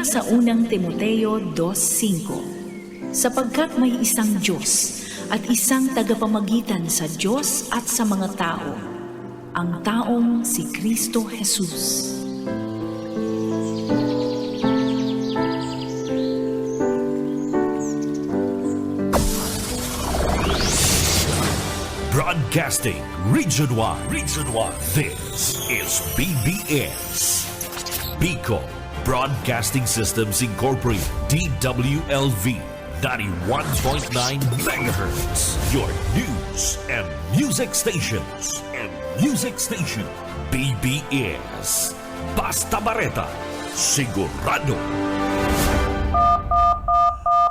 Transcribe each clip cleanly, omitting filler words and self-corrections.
Mula sa unang Timoteo 2:5, sapagkat may isang Diyos at isang tagapamagitan sa Diyos at sa mga tao, ang taong si Kristo Jesus. Broadcasting Region 1. This is BBS. Bicol Broadcasting Systems Incorporated. DWLV 91.9 MHz. Your news and music stations. BBS. Basta Bareta. Sigurado.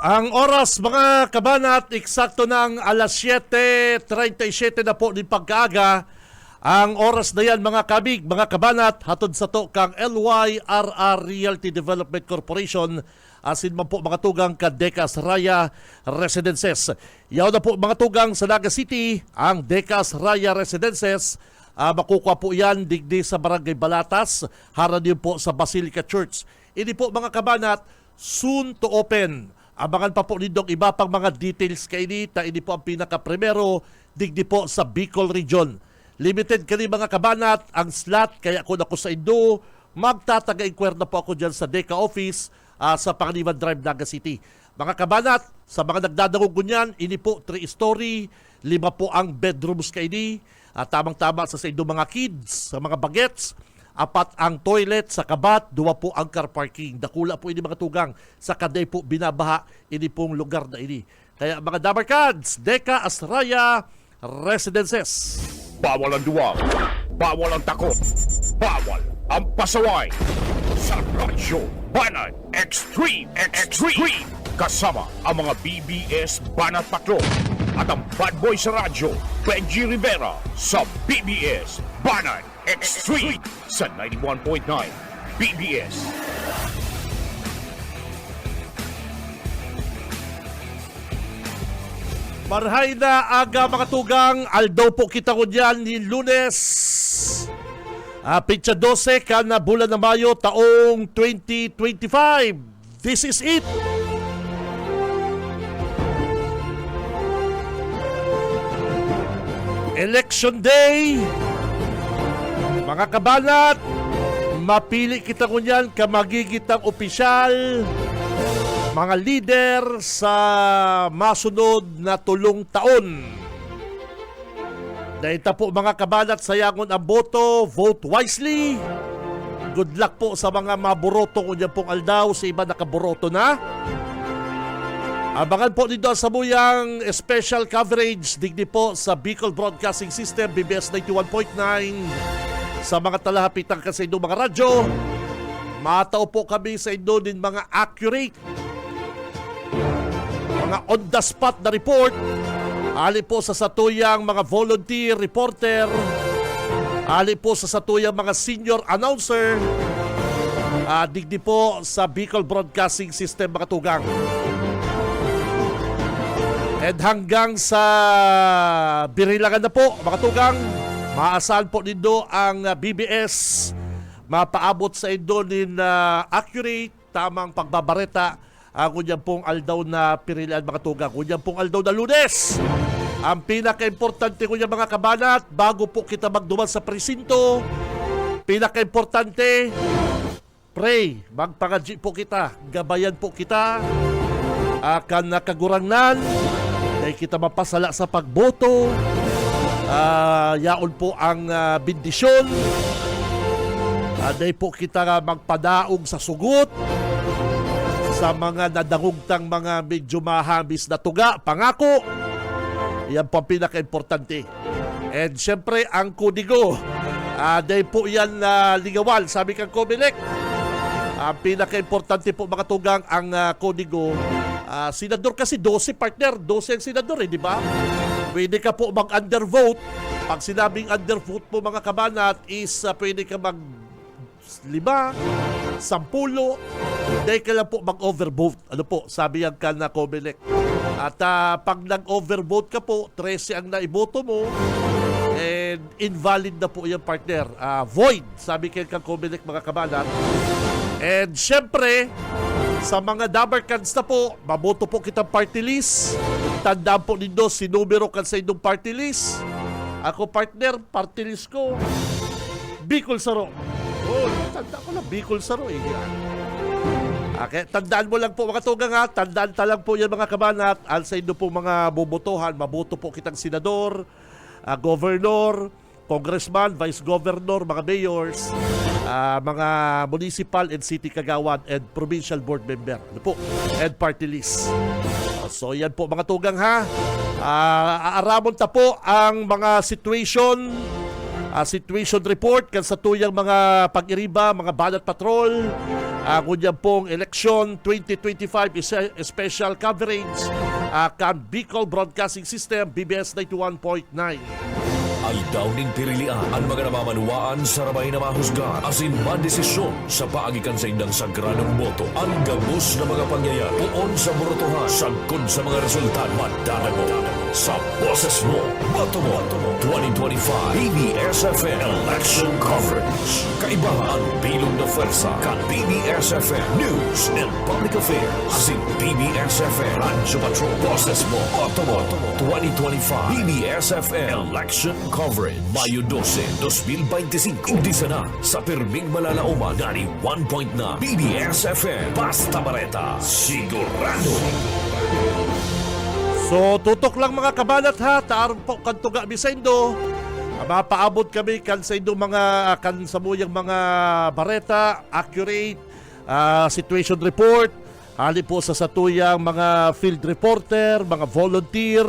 Ang oras mga kabanat, eksakto ng alas 7:37 na po din pagkaaga. Ang oras na yan mga kabig, mga kabanat, hatod sa to kang LYRR Realty Development Corporation, asin man po mga tugang ka Decas Raya Residences. Yaw na po mga tugang sa Naga City, ang Decas Raya Residences. Makukuha po yan digdi sa Barangay Balatas, harap din po sa Basilica Church. Ini po mga kabanat, soon to open. Abangan pa po nindong iba pang mga details kay ini. Ini po ang pinaka-primero digdi po sa Bicol Region. Limited kani mga kabanat ang slot, kaya kung ako sa Indo, magtataga-inquire na po ako dyan sa DECA office sa Panganiban Drive, Naga City. Mga kabanat, sa mga nagdadangog niyan, ini po 3-story, 5 po ang bedrooms kay ini. Tamang-tama sa Indo mga kids, sa mga bagets. 4 ang toilet sa kabat, 2 po ang car parking. Dakula po ini mga tugang. Sa kaday po binabaha ini pong lugar na ini. Kaya mga Dabarkads, Deca Astraya Residences. Bawal ang duwag, bawal ang takot, bawal ang pasaway. Sa Radyo Banat Extreme. Kasama ang mga BBS Banat Patrol at ang bad boy sa radyo, Benji Rivera sa BBS Banat Extreme sa 91.9 BBS. Marhay na aga mga tugang, aldaw po kita ko dyan ni Lunes. Pitsa 12 ka na bulan na Mayo taong 2025. This is it. Election Day. Mga kabanat, mapili kita ko niyan ka magigitang opisyal, mga leader sa masunod na 3 taon. Dahita po mga kabanat, sayangon ang boto, vote wisely. Good luck po sa mga maburoto kung yan pong aldaw, sa iba nakaburoto na. Abangan po dito sa muyang special coverage digdi po sa Bicol Broadcasting System, BBS 91.9. Sa mga talahapitang kasi inyong mga radyo, matao po kami sa inyo din mga accurate, mga on the spot na report. Ali po sa satuyang mga volunteer reporter, ali po sa satuyang mga senior announcer, digdi po sa Bicol Broadcasting System mga tugang. And hanggang sa birilangan na po mga tugang, maasahan po nindo ang BBS mapaabot sa indo din accurate, tamang pagbabareta ang kunyan pong aldaw na pirilan mga tugang. Kunyan pong aldaw na Lunes. Ang pinaka-importante kunyan mga kabanat, bago po kita magduman sa presinto, pinaka-importante, pray, magpangadji po kita, gabayan po kita, akan nakagurangnan, dahil kita mapasala sa pagboto, yaon po ang bendisyon, dahil po kita magpadaog sa sugot, sa mga nadangugtang mga medyo mahabis na tuga, pangako. Yan po ang pinaka-importante. And syempre, ang kodigo. Dahil po yan ligawal, sabi kang Comelec. Ang pinaka-importante po mga tugang, ang kodigo. Senador kasi 12 partner, 12 ang senador di ba? Pwede ka po mag-undervote. Pag sinabing undervote po mga kabanat is pwede ka mag 5, 10, dahil ka lang po mag-overvote. Ano po, sabi yan ka na Comelec. At pag nag-overvote ka po, 13 ang naiboto mo, and invalid na po yung partner. Void, sabi kay kang Comelec mga kabanat. And syempre, Sa mga Dabarkans na po, maboto po kitang party list. Tandaan po ninyo, sinumero kan sa inyong party list. Ako partner, party list ko, Bicol Saro. Oh, tanda ko na, Bicol Saro eh. Yan. Okay, tandaan mo lang po mga tugang ha. Tandaan talang po yan mga kabanat. Al sa inyo po mga bobotohan, maboto po kitang senador, governor, congressman, vice governor, mga mayors, mga municipal and city kagawan and provincial board member. Ano po? And party list. So yan po mga tugang ha. Aaramon ta po ang mga situation report kan sa tuyang mga pag-iriba, mga ballot patrol, kunyan pong election 2025 special coverage kan Bicol Broadcasting System BBS 91.9. Ay downing pirilian ang mga namamanuaan sa rabay na mahusgan asin mandesisyon sa paagikan sa indang sagradong boto. Ang gabos na mga pangyayari puon sa botohan sagkod sa mga resultat madanago sa boses mo, boto mo 2025 BBS-FM Election Coverage. Kaibahan ang bilog na pwersa kan BBS-FM News and Public Affairs asin BBS-FM Radyo Patrol. Boses mo, boto mo 2025 BBS-FM Election Coverage. Mayo 12, 2025. Umpisa na sa pirming malalauman 91.9 BBS-FM Basta Bareta. Sigurado. So tutok lang mga kabanat ha. Taarong po kantuga Bisendo. Mapaabot kami kan sa inyong mga kan sa muyang mga bareta, accurate situation report. Hali po sa satuyang mga field reporter, mga volunteer,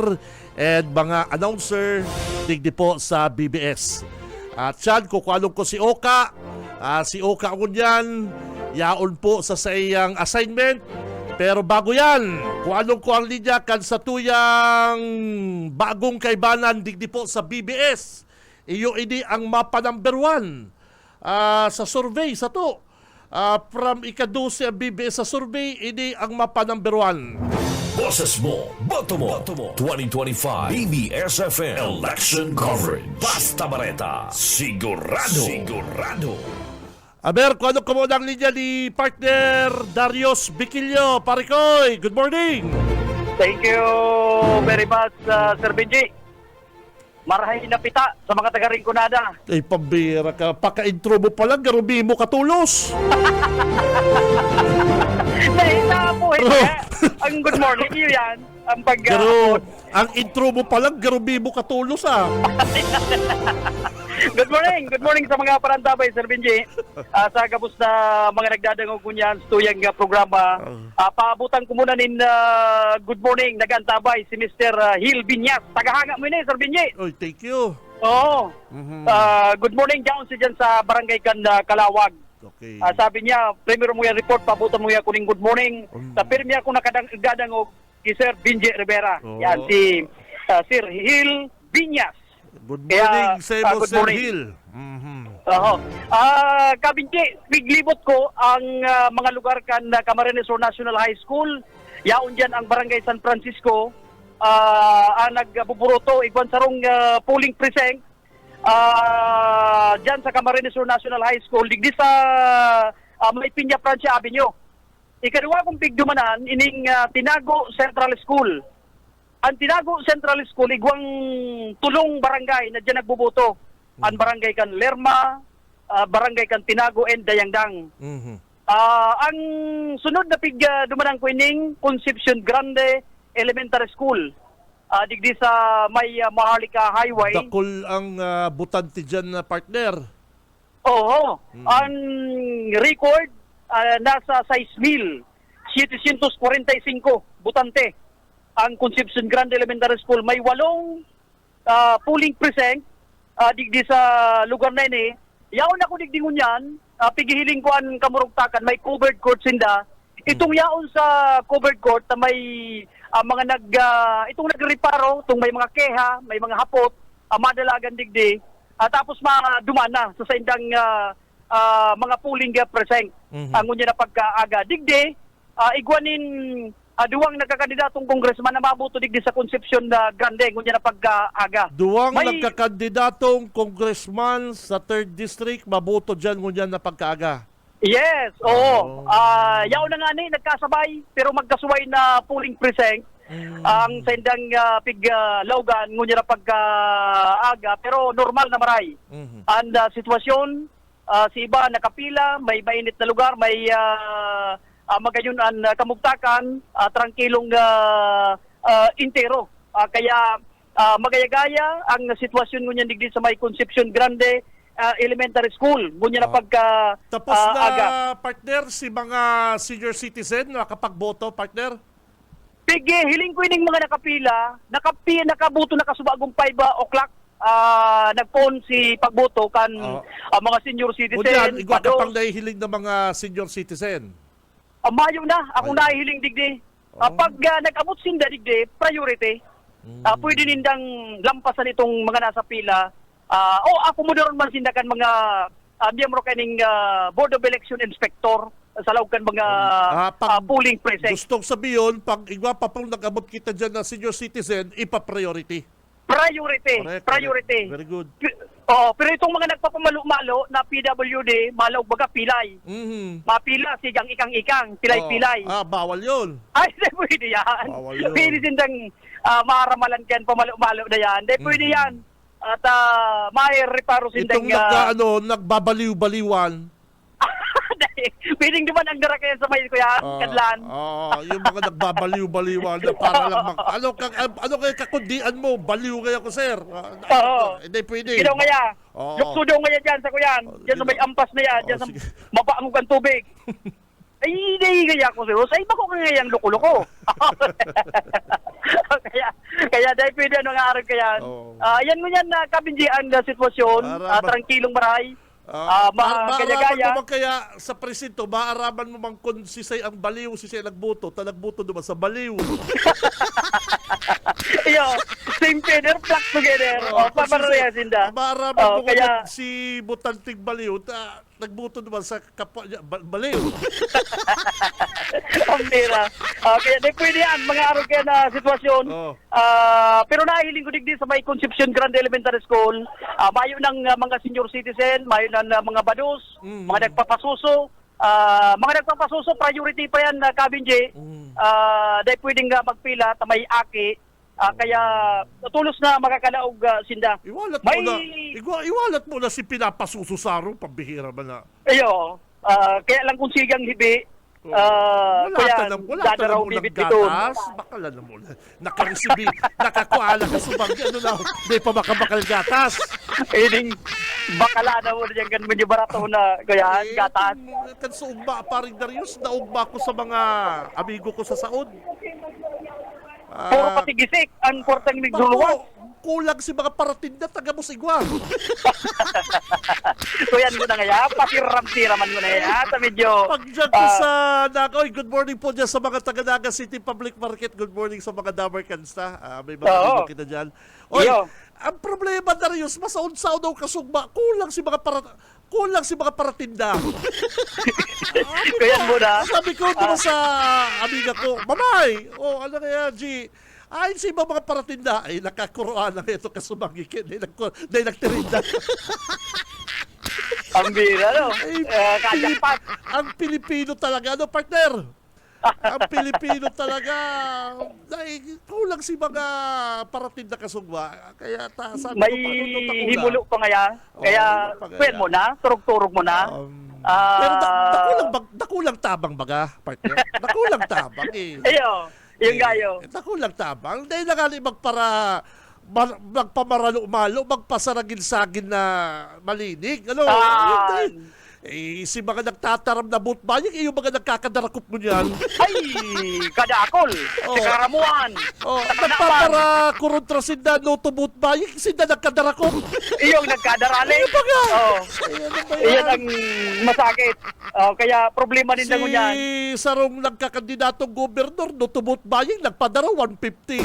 and mga announcer digdi po sa BBS. At yan, kukualong ko si Oka. Si Oka ngunyan, yaon po sa iyang assignment. Pero bago yan, kualong ko ang linya kan sa tuyang bagong kaibanan digdi po sa BBS. Iyo ini ang mapa number 1 sa survey sa to. From ika-12 ang BBS sa survey, ini ang mapa number 1. Boses mo, boto mo 2025 BBS-FM Election Coverage. Basta Bareta. Sigurado. Sigurado. Aber, kung ano ka muna ang linya ni partner Darius Biquillo. Parikoy, good morning! Thank you very much, Sir Benji. Marahay na pita sa mga taga-Rinconada. Ay, pambira ka. Paka-intro mo pa lang, garubi mo katulos. Nahita po, ang good morning yun yan. Ang Pero, ang intro mo pa lang, garubi mo katulos ah. Good morning sa mga parantabay, Sir Benji. Sa gabos na mga nagdadangog kunyan sa tuyang programa. Paabutan ko muna nin good morning, nagantabay si Mr. Hill Binyas. Tagahanga mo yun Sir Benji. Oy, thank you. Oo. Good morning dyan siya sa barangay kan Kalawag. Okay. Sabi niya, primero mo yung report, pabutan mo yung kuning good morning. Sa pirmi ako nakadangog kay Sir Benji Rivera. Oh. Yan si Sir Hill Binyas. Good morning, Kaya, good Sir morning. Hill. Kabinji, biglibot ko ang mga lugar kan Camarines Sur National High School. Yaon dyan ang Barangay San Francisco. Ang nagbuburoto, igwan sarong polling precinct. Dyan sa Camarines Sur National High School, digdi sa May Piña Francia Avenue. Ikaduwa kong pigdumanan, ining Tinago Central School. Ang Tinago Central School, igwang tulong barangay na dyan nagbubuto. Ang barangay kan Lerma, barangay kan Tinago and Dayangdang. Ang sunod na dumanang ko ining Concepcion Grande Elementary School. Digdi sa may Maharlika Highway. Dakol ang butante dyan na partner. Oo. Ang record, nasa 6,745 butante. Ang Concepcion Grande Elementary School may 8 polling precinct digdi sa lugar na ini. Yaon ako digdi ngunyan, pigihiling ko ang kamurugtakan, may covered court sinda. Itong yaon sa covered court na may mga itong nagreparo, itong may mga keha, may mga hapot, madalagan digdi. Tapos dumana sa indang mga polling precinct. Ang ngunya na pagkaaga digdi, igwanin duwang nagkakandidatong congressman na mabuto digdi sa Concepcion na Grande ngunya na pagkaaga. Duwang nagkakandidatong congressman sa 3rd District, mabuto dyan ngunyan na pagkaaga. Yes, oo. Yaw na nga ni, nagkasabay, pero magkasuway na polling precinct. Ang sendang laugan, ngunya na pagka-aga, pero normal na maray. Ang sitwasyon, si iba nakapila, may mainit na lugar, may magayon ang kamugtakan, trangkilong intero. Kaya magayagaya ang sitwasyon ngunya digdi sa may Concepcion Grande Elementary School. Ngunya na pagka Tapos na, aga. partner, si mga senior citizen nakapagboto, partner? Pigi, hiling ko ining mga nakapila, nakabuto na kasubagong 5 o'clock. Nagpon si pagboto kan ang mga senior Kunyan, citizen. igwa ka pang nahihiling ng mga senior citizen. Mayo na, akong nahihiling digdi. Pag nag-abot sinda digdi, priority. Pwede nindang lampasan itong mga nasa pila. Ako mo doon man sindakan mga miyembro kaning Board of Election Inspector sa lawkan mga polling precinct. Gustong sabihin, pag igwa pa pong nag-abot kita dyan na senior citizen, ipa-priority. Priority. Correct. Very good. Pero itong mga nagpapamalo-malo na PWD, malaw baga pilay. Mapila, sigang ikang-ikang, pilay-pilay. Bawal yun. Ay, hindi pwede yan. Bawal yun. Pwede sindang maaramalan yan, pamalo-malo na yan. Hindi pwede yan. At may reparo sindang... Itong nagbabaliw-baliwan. Pwedeng naman ang dara kaya sa may kuya, kadlan. Yung mga nagbabaliw-baliwan na para lang ano kaya kakundian mo? Baliw kaya ko, sir. Hindi pwede. Ikaw ngaya. Lukso daw ngaya dyan sa kuyan. Dyan sa Sige. may ampas na yan. Dyan sa Sige. mapaa mo kang tubig. Ay, hindi kaya ko, sir. Ay, bako ka ngayang luko-luko. kaya dahil pwede ano nga aral kaya. Yan mo yan na kabinjian na sitwasyon. Trangkilong maray. Maaraman mo man kaya sa presinto, maaraman mo man kung sisay ang baliw, sisay nagbuto, talagbuto naman sa baliw. Iyo, same feather, flock together. Papareha sinda. Maaraman mo kaya, kung si Butantig Baliw, nagbuto naman sa kapwa niya, baliw. Ang bira. Kaya di pwede yan, mga araw kaya na sitwasyon. Pero nahihiling ko digdi sa may Concepcion Grande Elementary School, mayo ng mga senior citizen, mayo ng mga badus, mga nagpapasuso, priority pa yan na kabinje. Dahil pwedeng magpila ta may aki. Kaya tulos na makakalaog sinda. Iwalat mo na si Pinapasuso Saro, pambihira ba na? Ayo, kaya lang kung sigang hibi, wala na mo ng gatas, bakala na mo na. Nakakuala ka subang, ano na, di pa makabakal gatas. Ining bakala na mo na dyan, ganun medyo barato na kaya gatas. Kan sa ugba, paring Darius, naugba ko sa mga amigo ko sa Saud. Puro patigisik ang kwartang nagduluwas. Kulang si mga paratinda, taga mo sigwa. So yan ko na nga, patiram-tiraman ko na nga. Sa medyo... Pag-jog ko sa Nagoy, good morning po dyan sa mga taga-Naga City Public Market. Good morning sa mga Damercans na. May mga amigo kita dyan. Oy, ang problema na rin, masaon-saon daw kasugba. Kulang si mga paratinda. Kaya mo na. Sabi ko naman sa amiga ko, Mamay, ano kaya, G? Ayon sa ibang mga paratinda, ay nakakuroan lang ito kasumangikin. Dahil nagtirinda. Ang bira, no? Kajakpat. Ang Pilipino talaga, ano, partner? Ang Pilipino talaga, dahil kulang si mga paratinda kasugba. Kaya sabi may ko, himulo pa nga. Kaya, pwede mo na, turog-turog mo na. Pero dakulang tabang baga, partner. Dakulang tabang eh. Ayo, yung gayo. Dakulang tabang. Dahil nagali magpamaralo-malo, magpasaragin-sagin na malinig. Ano? Si mga nagtataram na boot buying, yung mga nagkakadarakop mo niyan. Ay, kadakol. Si Karamuan. Nagpapara kuruntra sinda, no to boot buying, sinda nagkadarakop. Iyong nagkadarali. Ano ba nga? Iyan ang masakit. Kaya problema din na ko niyan. Si Sarong nagkakandidatong gobernador, no to boot buying, nagpadara 150.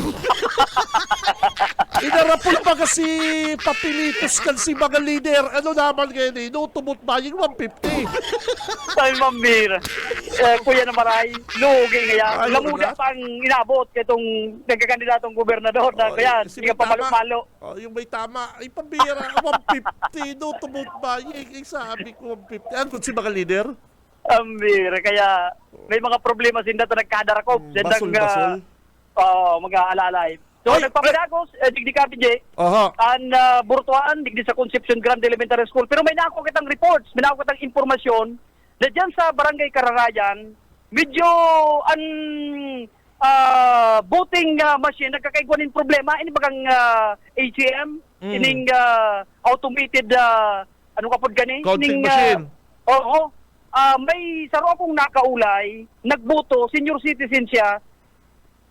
Inarapol pa kasi papilitos kan si mga leader. Ano naman ngayon eh, no to boot buying 150. Ay, mambira. Kuya na maray, lugi kaya. Lamuda pang inabot itong nagkakandidatong gobernador na kaya hindi ka pamalo-malo. Yung may tama, ay pambira, 150, no to boot buying. Sabi ko 150. Ano si mga leader? Ambira, kaya may mga problema sinda to nagkadarakop. Basol-basol? Mag-aalalay. So, Ay, nagpapadagos, digdi ka, PJ. Aha. Ang Burtuan, digdi sa Concepcion Grande Elementary School. Pero may nako kitang reports, may nako kitang informasyon na dyan sa Barangay Kararayan, medyo voting machine, nagkakaiguanin problema. Ini bagang AGM, ining automated, ano kapod gani? Counting machine. Oo. May saro akong nakaulay, nagboto, senior citizen siya,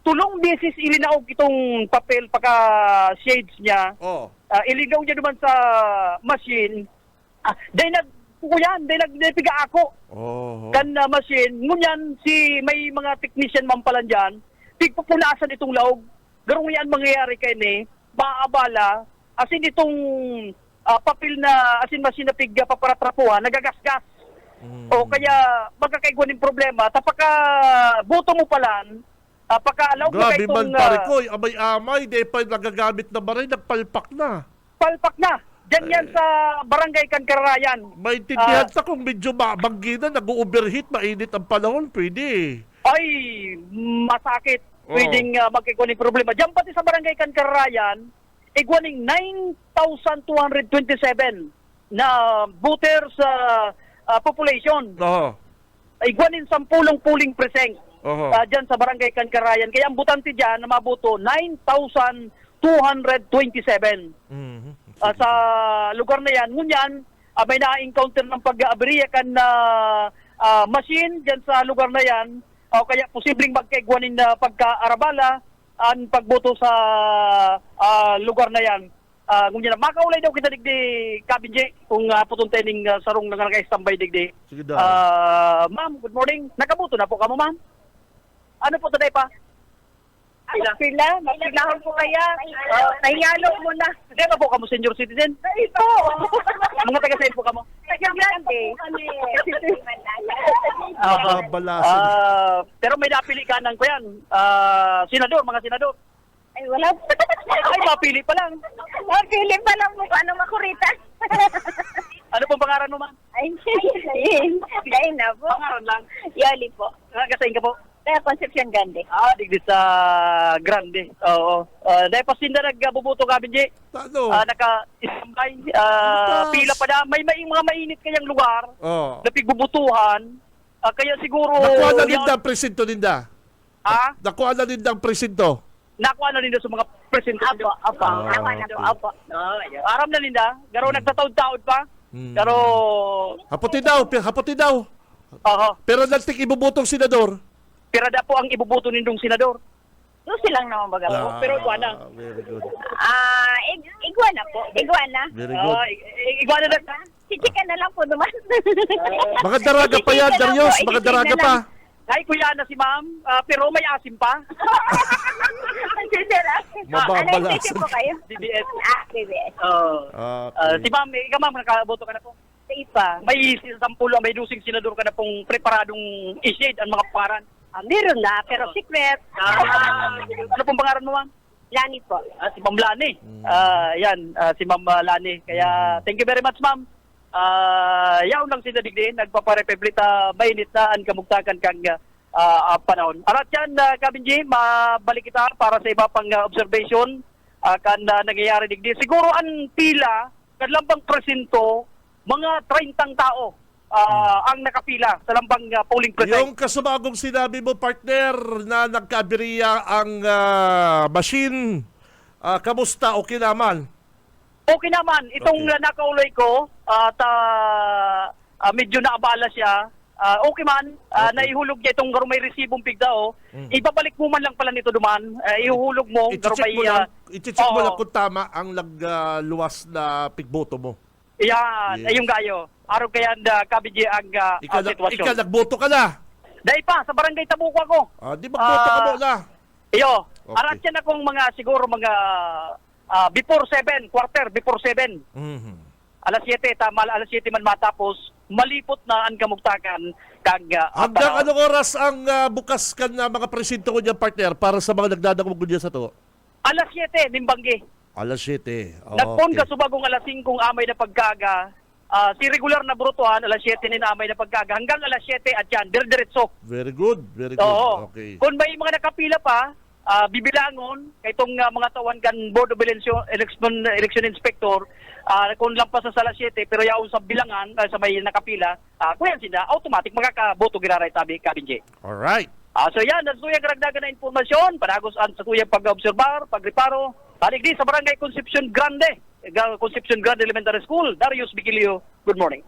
tulong beses ilinaog itong papel pagka shades niya. Oh. Iligaw niya naman sa machine. Dahil nagpiga ako. Oh. Kan machine. Ngunyan, may mga technician man pala dyan, pigpupulasan itong laog. Garong yan mangyayari kay ni, maabala, asin itong papel na, asin machine na pigga paparatrapuhan, nagagasgas. O kaya, magkakaiguan ng problema, tapaka boto mo palan, pagka-allow mo Grabe man, itong pare ko. Amay-amay. Di pa nagagamit na ba rin? Nagpalpak na. palpak na. Diyan yan sa Barangay Kankararayan. Maintindihan sa kung medyo mabangginan, nag-overheat, mainit ang panahon, pwede. Ay, masakit. Pwedeng magkikuning problema. Diyan pati sa Barangay Kankararayan, iguaning 9,227 na voters population. Oo. Iguanin 10 puling precinct Oo. dyan sa Barangay Kankararayan. Kaya ang butante dyan na mabuto, 9,227. Mhm. Sa lugar na yan. Ngunyan, may na-encounter ng pag-abriya kan na machine dyan sa lugar na yan. O kaya posibleng magkaigwanin na pagka-arabala ang pagboto sa lugar na yan. Ngunyan, makaulay daw kita digdi Kabinje kung putuntening sarong nga naka-standby digdi. Sige daw. Ma'am, good morning. Nakaboto na po ka mo, ma'am? Ano po today pa? Pila? Mapilahan po kaya? Nahiyalo mo na. Hindi ba po ka mo senior citizen? Ito! Mga taga-sa'yo po ka mo? Grande. Balasan. Pero may napili ka ng yan. Senador, mga senador. Ay, wala. Ay, mapili pa lang. Mapili pa lang mo paano makurita. Ano pong pangaran mo, ma'am? Ay, dahil na po. Pangaran lang. Yoli po. Nagasain ka po? Kaya Concepcion Grande. Digdi sa Grande. Oo. Dahil pa sinda nagbubuto ka, Benji. Ano? Naka-isambay. Pila pa na. May mga mainit kayang lugar Oh. na pigbubutuhan. Kaya siguro... Nakuha na din ang presinto ninda. Ha? Nakuha na din ang presinto. Nakuha na ninda sa mga presento. Apo. Nakuha na po. Apo. Aram na ninda. Garo nagtataod-taod pa. Pero... Haputi daw. Pero nagtik ibubutong senador. Pirada po ang ibubuto nindong senador. Doon silang naman baga po. Pero iguana. Very good. Iguana po. Iguana. Very good. Iguana na. Chichikan na lang po naman. Mga daraga pa yan, Darius. Mga daraga pa. Ay, kuya na si ma'am. Pero may asim pa. Mababalasan. Ano po kayo? DBS. BBS. Okay. Si ma'am, ikaw ma'am, nakaboto ka na po. Sa ipa. May 10, may dusing senador ka na pong preparadong i-shade ang mga paran. Meron na, pero secret. Ano pong pangalan mo, ma'am? Lani po. Si Ma'am Lani. Si Ma'am Lani. Kaya, thank you very much, ma'am. Yaw lang sinadigdi, nagpaparepeblita, mainit na ang kamugtakan kang panahon. Arat yan, Kabinji, mabalik kita para sa iba pang observation kan nangyayari digdi. Siguro ang pila, kadlampang presinto, mga 30 tao ang nakapila sa lambang polling precinct. Yung kasumagong sinabi mo, partner, na nagkabiriya ang machine, kamusta? Okay naman? Okay naman. Itong nakauloy ko, at medyo naabala siya. Okay man. Naihulog niya itong garo may resibong pigdao. Ibabalik mo man lang pala nito duman. Ihuhulog mo. I-check mo lang kung tama ang nagluwas na pigboto mo. Yan. Yes. Yung gayo. Araw kaya Kabiji ang sitwasyon. Ikaw nagboto ka na. Dahil pa, sa barangay Tabuco ako. Di magboto ka muna. Iyo. Okay. Arat yan akong siguro mga before 7, quarter before 7. Mhm. Alas 7, alas 7 man matapos, malipot na ang kamugtakan kag Hanggang anong oras ang bukas ka na mga presinto ko niya, partner, para sa mga nagdadakog niya sa to? Alas 7, Nimbanggi. Alas 7. Nagpon ka subagong alas 5 amay na pagkaga, si regular na burutuhan, alas 7 ni namay na pagkaga. Hanggang alas 7 at yan, diretso. Very good, very good. Oo. Okay. Kung may mga nakapila pa, bibilangon, itong mga tawan kan Board of Election Inspector, kung lampas sa alas 7, pero yaon sa bilangan, sa may nakapila, kung yan sila, automatic makakaboto giraray tabi, Kabinje. Alright. So yan, sa tuyang karagdagan na informasyon, panagos-an sa tuyang pag-obserbar, pagreparo, paligdi sa Barangay Concepcion Grande, Elementary School. Darius Vigilio, good morning.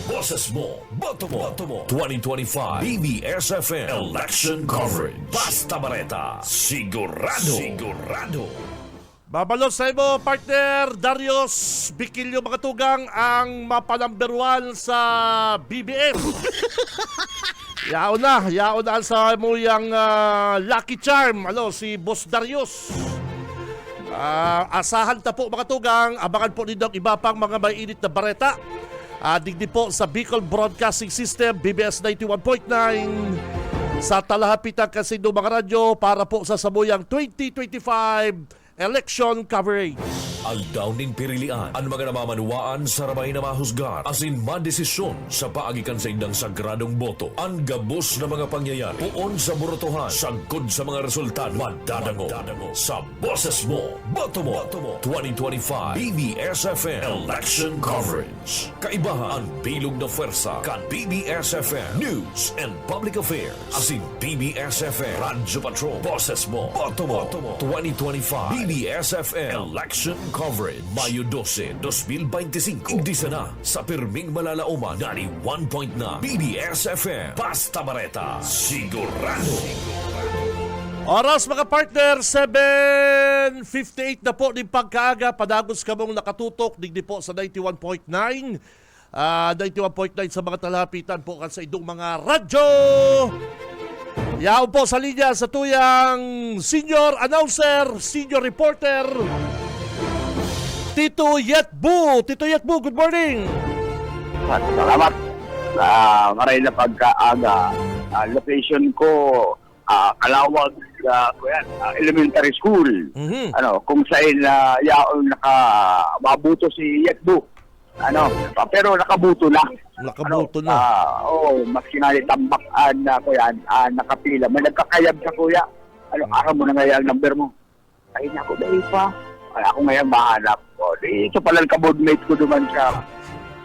Boses mo, boto mo. 2025 BBSFM Election Coverage. Basta Bareta. Sigurado. Babalo sa imo, partner Darius Bikilyo Makatugang, ang mapa-number 1 sa BBM. Yaon na sa mo yung Lucky Charm, si Boss Darius. Asahan ta po mga tugang, abangan po ninyo ang iba pang mga may init na bareta. Digdi po sa Bicol Broadcasting System, BBS 91.9, sa talahapitan kasi ng mga radyo para po sa samuyang 2025 election coverage. Aldaw ning pirilian ang mga namamanuaan sa ramay na mahusgar asin madesisyon sa paagikan sa indang sagradong boto. Ang gabos na mga pangyayari puon sa burotohan, sagkod sa mga resultado, madadango sa boses mo, boto mo. 2025 BBSFM Election Coverage. Kaibahan ang bilog na pwersa kan BBSFM News and Public Affairs asin BBSFM Radyo Patrol. Boses mo, boto mo. 2025 BBSFM Election Coverage. Mayo 12, 2025. Igdisa na sa pirming malalauman 91.9 BBSFM. Basta Bareta. Sigurado. Oras mga partner, 7:58 na po ng pagkaaga. Padagos ka mong nakatutok, digdi po sa 91.9. 91.9 sa mga talapitan po kan sa idong mga radyo. Yaon po sa linya sa tuyang senior announcer, senior reporter, Tito Yetbu. Tito Yetbu, good morning. Salamat. Maray na pagkaaga. Location ko, Kalawag, elementary school. Mhm. Kung saan yaon nakababuto si Yetbu. Pero nakabuto na. Nakabuto na. Maski nga tambakan na kuyan, nakapila. May nagkakayab sa kuya. Araw mo na nga yung number mo. Ay, naku, dahil pa. Ako ngayon mahanap. Ito pala ang kabodmate ko duman sa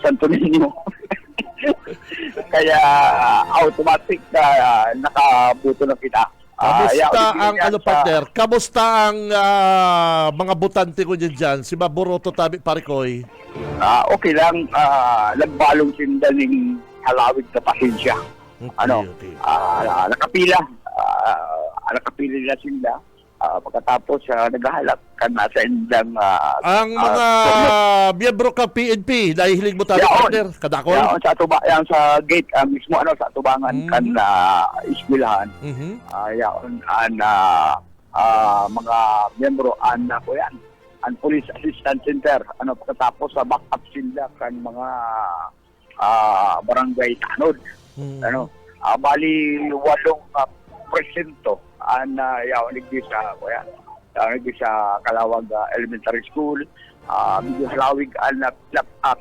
Santo Niño. Kaya automatic nakabuto na kita. Kamusta ang partner? Kamusta ang mga butante ko dyan? Si Maboroto Tabi Parikoy. Okay lang. Nagbalong sinda ng halawig na pasensya. Okay. Nakapila. Nakapila nila sila. Pagkatapos naghahalap ka na sa indang Ang mga miyembro ka PNP, nahihiling mo tayo, partner? Kadakol? Yan sa gate, mismo sa atubangan kan iskwelahan. Mga miyembro ko yan. Ang Police Assistance Center. Pagkatapos sa backup sila kan mga barangay tanod. Bali 8% nagdi sa Kalawag Elementary School. Medyo halawig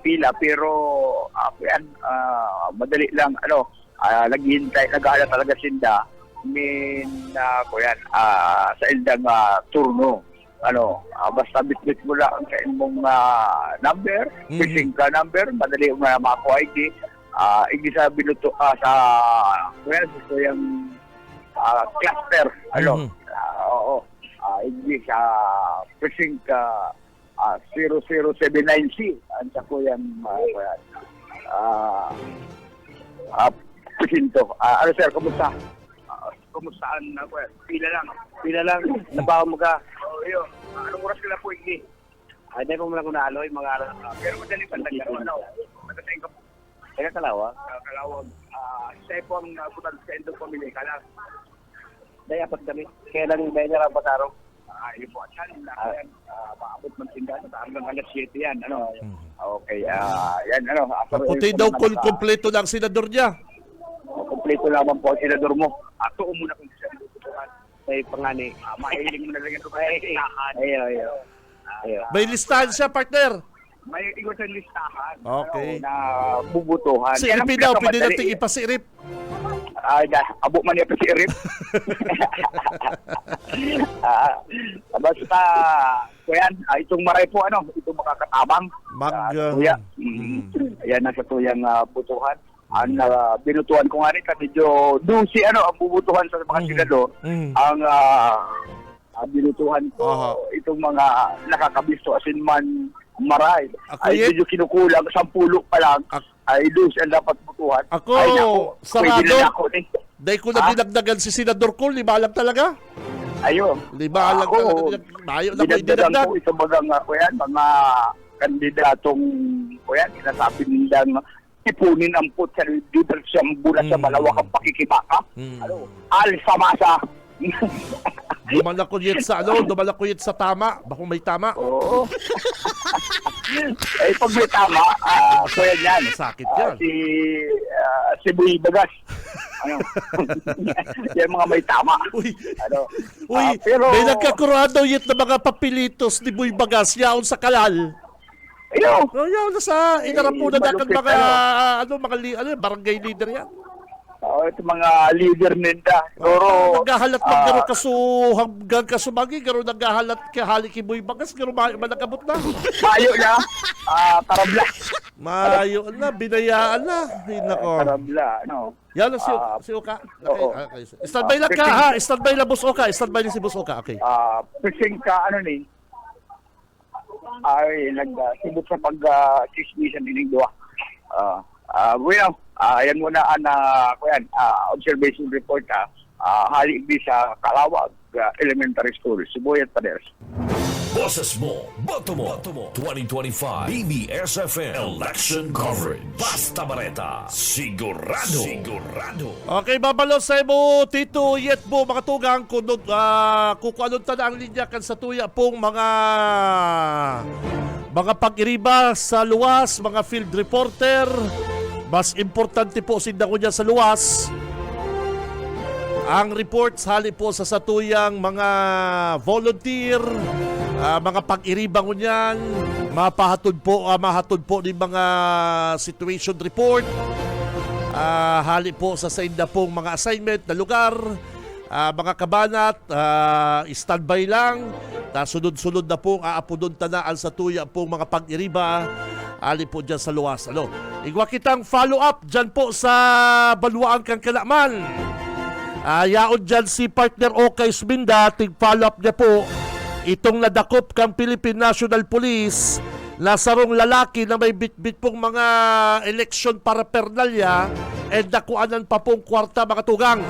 pila pero madali lang naghihintay nag-aala talaga sinda sa indang turno. Basta bitbit mo lang sa imong number, fishing ka number, madali mo na makakuha hindi sa binuto sa yung cluster, hindi sa precinct 0079C ang sa kuyang presinto. Sir, kumusta? Kumustaan na po? Pila lang. Nabaho mo ka? Anong oras ka na po, hindi? Hindi po muna ko naaloy, mga pero madali pa nagkaroon. Matasain ka po. Teka, Kalawag? Kalawag. Siya po ang putal sa endong pamilya ka lang. Dayapat kami. Kailan ba niya rapat araw? Yun po. Maabot man tindahan. Hanggang alas 7 yan. Okay. Yan. Puti daw kung kompleto ng senador niya. Kompleto naman po ang senador mo. Tuon muna kung senador. May pangani. Mahiling mo na lang ito. Ayo. May listahan siya, partner. May ingot sa listahan. Okay. Na bubutuhan. Si Yan ang Irip daw, pwede pinakamadali. natin ipasirip. Abo man niya pa si Irip. Basta, kuyan, itong maray po, itong makakatabang. Tuya. Ayan, nasa tuyang butuhan. Ang binutuhan ko nga rin, medyo dusi, ang bubutuhan sa mga senador. Ang binutuhan ko, itong mga nakakabisto, as in man, maray. Ay, medyo kinukulang, 10 pa lang. Ay, dusi ang dapat butuhan. Ako, ay, naku, pwede sarado. na ako, eh. Dahil ko na dinagdagan si Senador Cole, 5 lang talaga. Ayun. 5 lang talaga. Mayo na ko Dinagdagan dinagdag. ko ito mga kandidatong sinasabi nilang ipunin ang put sa leadership mula sa malawak ang pakikibaka. Alsa masa. Dumalak ko yun sa tama. Bakong may tama. Oo. Pag may tama, kuya yan. Masakit yan. Si Buy Bagas. Yan mga may tama. Uy, pero, may nagkakurado yun na mga papilitos ni Buy Bagas yaon sa kalal. ayun. Yaon na sa inarapunan na kan malupit, mga barangay leader yan. Ito mga leader ninda. Siguro, Naghahalat man garo kaso hanggang kasumagi, garo naghahalat ka halik kay Buy Bagas, garo manakabot na. mayo na. Tarabla. Mayo na, binayaan na. Ay, nako. Tarabla, Yan na si Oka. oo. Okay. Standby lang ka ha. Standby lang Boss Oka. Standby lang si Boss Oka. Okay. Pising ka, ay nagsibot sa pag-chismisan din yung duwa. Bueno, yan muna ang observation report halik di sa Kalawag Elementary School, Sibuyat Paderes. Boses mo, boto mo. 2025 BBS-FM Election Coverage. Basta Bareta. Sigurado. Okay, babalo sa imo, Tito Yetbo, mga tugang, kukuanong ta na ang linya kan sa tuya pong mga pag-iriba sa luwas, mga field reporter. Mas importante po sinda ko niya sa luwas. Ang reports hali po sa satuyang mga volunteer, mga pag-iribang niyan, mahatod po ng mga situation report, hali po sa inda pong mga assignment na lugar, mga kabanat, standby lang, sunod-sunod na pong aapudon tanaan sa tuya pong mga pag-iriba, hali po dyan sa luwas. Igwa kitang follow-up dyan po sa Baluaan kang Kalaman. Yaon dyan si partner Okay Sminda, tig-follow up niya po itong nadakop kang Philippine National Police na sarong lalaki na may bitbit pong mga election paraphernalia and nakuanan pa pong kwarta, mga tugang.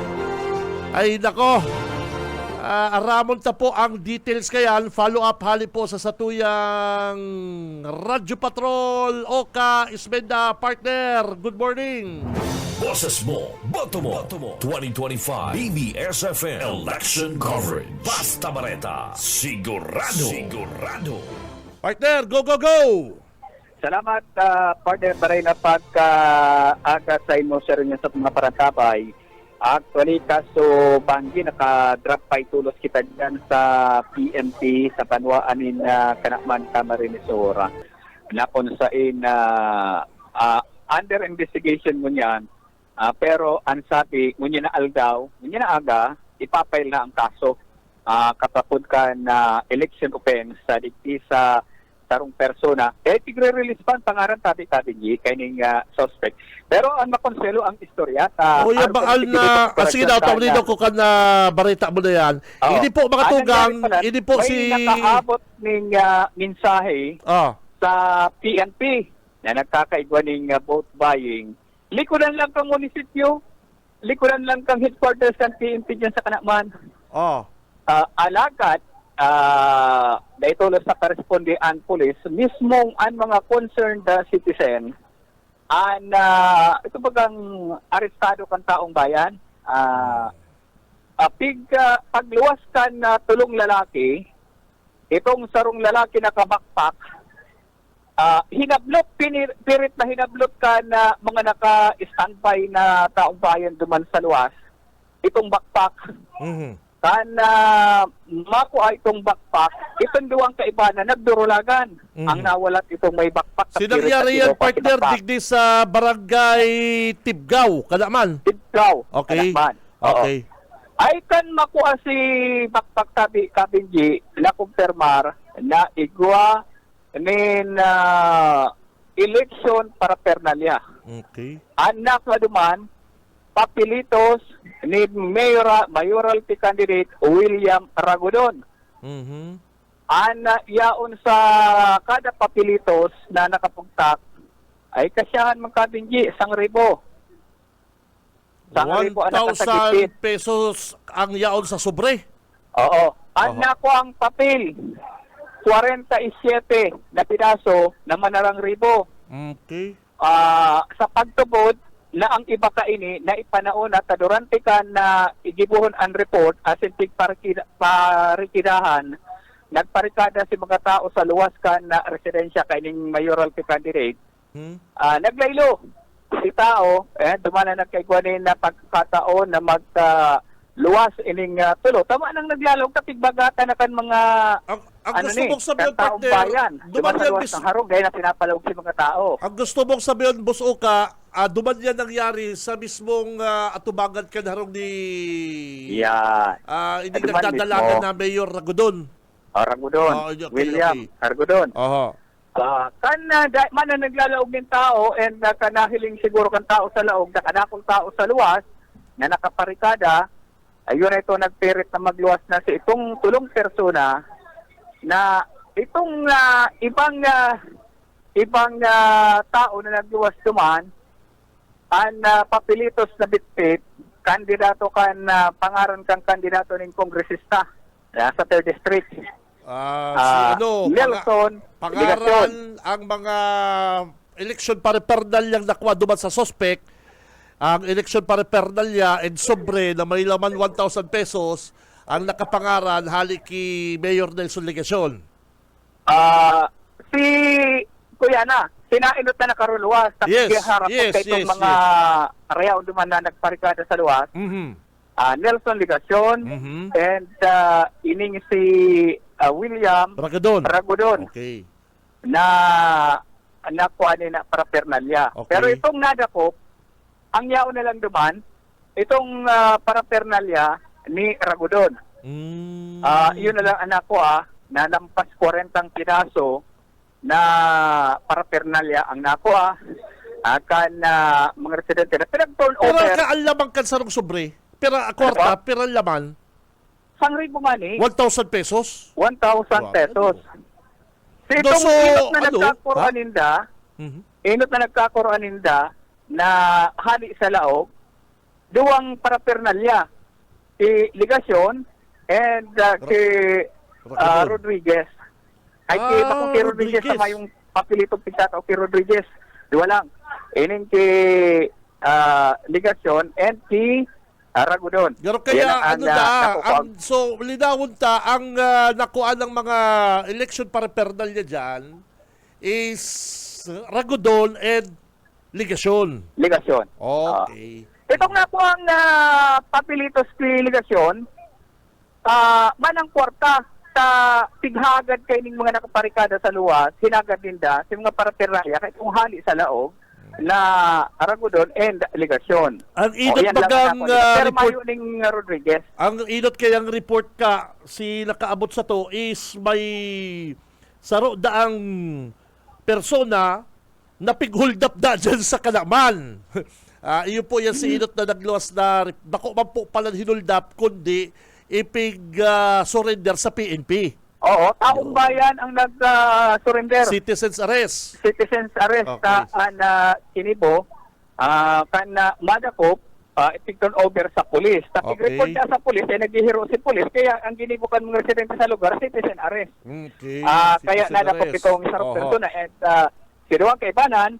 Ay nako, aramon ta po ang details kayan. Follow up hali po sa satuyang Radyo Patrol. Oka Ismenda, partner, good morning. Boses mo, boto mo. 2025 BBS-FM Election Coverage. Basta Bareta. Sigurado. Partner, go! Salamat, partner Baray, na pagka-aga sa imo sa rin sa mga parantabay. Actually, kaso banggi, naka-drop pa itulos kita dyan sa PNP sa Banwaanin Kanakman, Camarines-Ora. Napon sa under investigation mo yan, pero ang sabi, ngunyan na aldaw, ngunyan na aga, ipapail na ang kaso kapapod ka na election offense sa digti sa tarong persona. Tigre-release pa ang pangaran tabi-tabi kayning suspect. Pero ang makonselo ang istorya. Yan baal na, sige daw, tawalino ko ka na barita mo na yan. Hindi po mga tugang, hindi po si... May nakaabot ng mensahe sa PNP na nagkakaigwa ng vote buying. Likuran lang kang munisipyo, likuran lang kang headquarters ng PNP dyan sa Kanakman. Alagad, dahil sa correspondean police, mismong ang mga concerned citizen, ito bagang arestado kang taong bayan, pagluwas kan tulong lalaki, itong sarong lalaki na kabakpak, hinablot, pirit na hinablot ka na mga naka-standby na taong bayan duman sa luwas, itong bakpak, kana makuha itong backpack, itong duwang kaibanan nagdurulagan. Ang nawalat itong may backpack. Sinangyari yan, partner, digdi sa barangay Tibgaw, Kalaman. Tibgaw. Okay. Kalaman. Okay. Ay kan makuha si backpack kabinji na kumpirmar na igwa nin election para pernalya. Okay. Anak na duman, papilitos ni mayoralty candidate William Ragudon. Mhm. Ana yaon sa kada papilitos na nakapugtak ay kasyahan magkabinji 1,000. 1,000 ang nakasagipit. 1,000 pesos ang yaon sa sobre. Oo. Ana ko ang papel 47 na piraso na manarang ribo. Okay. Sa pagtubod na ang iba kaini na ipanaon at durante ka na igibuhon ang report asin parikirahan nagparikada si mga tao sa luwas ka na residensya kaining mayoralty candidate. Naglaylo si tao dumana nagkaigwanin na pagkataon na luwas ining tulo. Tama nang naglalog kapigbagata na kan mga Ang gusto mong sabihin, taong partner, bayan. Duman luwas ng harong dahil na pinapalawag si mga tao. ang gusto mong sabihin, Boss Oka, duman yan nangyari sa mismong atubangan ka na harong ni Yan. hindi Duman nagdadalagan mismo. na Mayor Ragudon. Ragudon. Okay, William okay. Ragudon. Oho. Man na naglalaog ng tao and kanahiling siguro kan tao sa laog, na kanakong tao sa luwas na nakaparikada, ayun ito nagpirit na magluwas na si itong tulong persona na itong ibang tao na nagluwas duman ang papilitos na bitbit kandidato kan pangaran kang kandidato ng kongresista sa 3rd district. Nelson pangaran Ligacion. ang mga election pare-pernal yang nakuha duman sa suspect, ang election pare-pernalya and sobre na may laman 1,000 pesos ang nakapangaran halik ki Mayor Nelson Ligacion. Si Kuya na, sinainot na nakaruluwas. Yes, Harap yes, kay itong yes, mga reyaw duman na nagparikada sa luwas. Nelson Ligacion and ining si William Ragudon Okay. na nakuha ni na para pernalya. Okay. Pero itong nadakop, ang yaon na lang duman, itong para pernalya ni Ragudon. Yun na lang anak ko na lampas 40 piraso na para pernalya ang nakuha akan mga residente na pinag-turn Pero over. kaalamang kan sarong sobre, pera kwarta, pera laman, 1,000 money, 1,000 pesos. 1,000 pesos. So, itong So, inot na ano? nagkakoroaninda, inot na nagkakoroaninda na hani sa laog, duwang para pernalya, Ligacion and kay Rodriguez. Ay kay kay Rodriguez Rodriguez. sama yung papilitong pinsata o kay Rodriguez. Duwa lang. Ining kay Ligacion and kay Ragudon. Pero kaya Yan ang so linawon ta ang nakuha ng mga election pare-pernal niya dyan is Ragudon and Ligacion. Ligacion. Okay. Itong nga po ang papilitos kay Ligacion, manang kwarta sa tighagad kay ning mga nakaparikada sa luwas, hinagad dinda sa mga parateraya kay kung hali sa laog na Ragudon and Ligacion. Ang inot yan lang bagang ang pero report, mayo ning Rodriguez. ang inot kayang report ka si nakaabot sa to is may saro daang persona na pig-hold up da dyan sa Kalaman. Iyo po yan si inot na nagluwas na bako man po pala hinold up kundi ipig-surrender sa PNP. Oo, taong bayan ang nag-surrender. Citizens arrest. Citizens arrest Okay. na Kinibo, kan madakop, ipig-turn over sa pulis. Tapos Okay. report niya sa pulis, ay naghihiro si pulis. Kaya ang ginibo kan mga residente sa lugar, citizen arrest. Okay. Kaya Citizen nadakop arrest. itong isang Oho. persona. At si Ruang Kaibanan,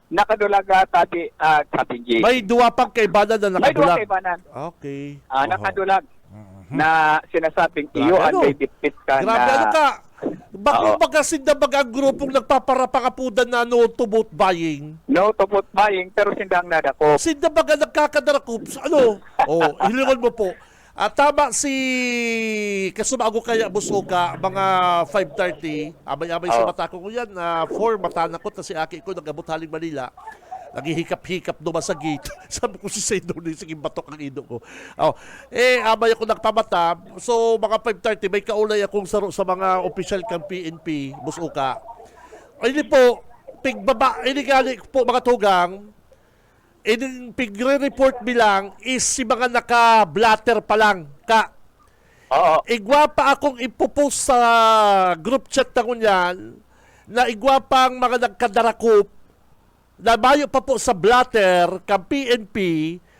nakadulaga tabi sa Pinji. May duwa pang kaibanan na May Ruang nakadulag. Kaibanan, Okay. Oho. nakadulag na sinasabing iyo Grabe, ang ano? may dipit ka Grabe, ano na... ka? Bakit Oo. magasin na ang grupong nagpaparapangapudan na no to vote buying? No to vote buying, pero sindang nadakop. Sinda baga nagkakadarakop? Ano? Hilingon mo po. Tama si kasumago kaya busuka mga 5:30 amay-amay sa mata ko yan 4 mata na ko ta si aki ko nagabot haling Manila naghihikap-hikap duma sa gate sabi ko si Sendo ni sige batok ang ido ko amay ako nagpamata so mga 5:30 may kaulay akong saro sa mga official kang PNP busuka hindi po pigbaba ini gali po mga tugang pigre-report bilang is si mga naka-blatter pa lang ka. Oo. Igwa pa akong ipopost sa group chat na kunyan na igwa pang mga nagkadarakop na bayo pa po sa blatter kang PNP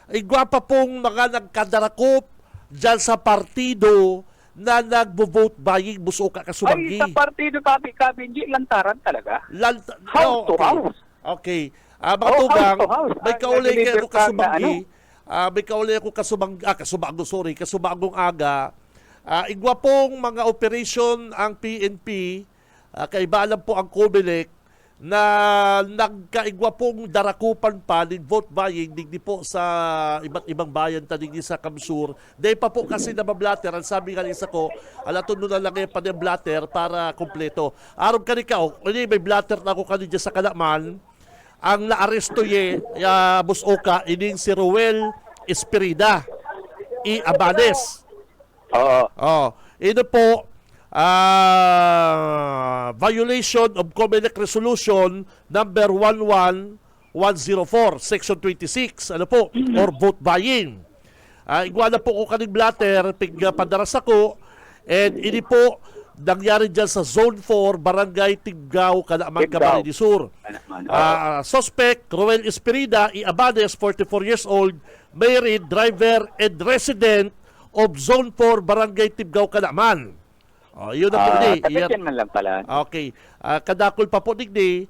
igwa pa pong mga nagkadarakop dyan sa partido na nagbo-vote buying busuka kasubanggi. Ay, sa partido Kabinji, lantaran talaga. House to okay. house. Okay. Mga tugang, house to house. may kaulay kayo kasubanggi. Ano? May kaulay ako kasubagong aga. Igwa pong mga operation ang PNP, kaiba alam po ang COMELEC, na nagkaigwa pong darakupan pa ng vote buying digdi po sa iba't ibang bayan digdi sa Kamsur. Dahil pa po kasi nabablatter, ang sabi nga isa ko, alaton mo na lang pa ng blatter para kompleto. Araw ka ni kao, may blatter na ako kanina sa Kalaman, ang naaresto busoka ining si Ruel Esperida Abanes. Oo. Ito po violation of COMELEC Resolution number 11104 section 26 or vote buying. Igwa na po ko kaning blatter padaras ako and ini po nangyari dyan sa Zone 4, Barangay Tiggaw, Kalaman, Camarines Sur. Suspect, Ruel Esperida Abanes, 44 years old, married, driver, and resident of Zone 4, Barangay Tiggaw, Kalaman. Yun na po ni. Kapityan man lang pala. Okay. Kadakol pa po ni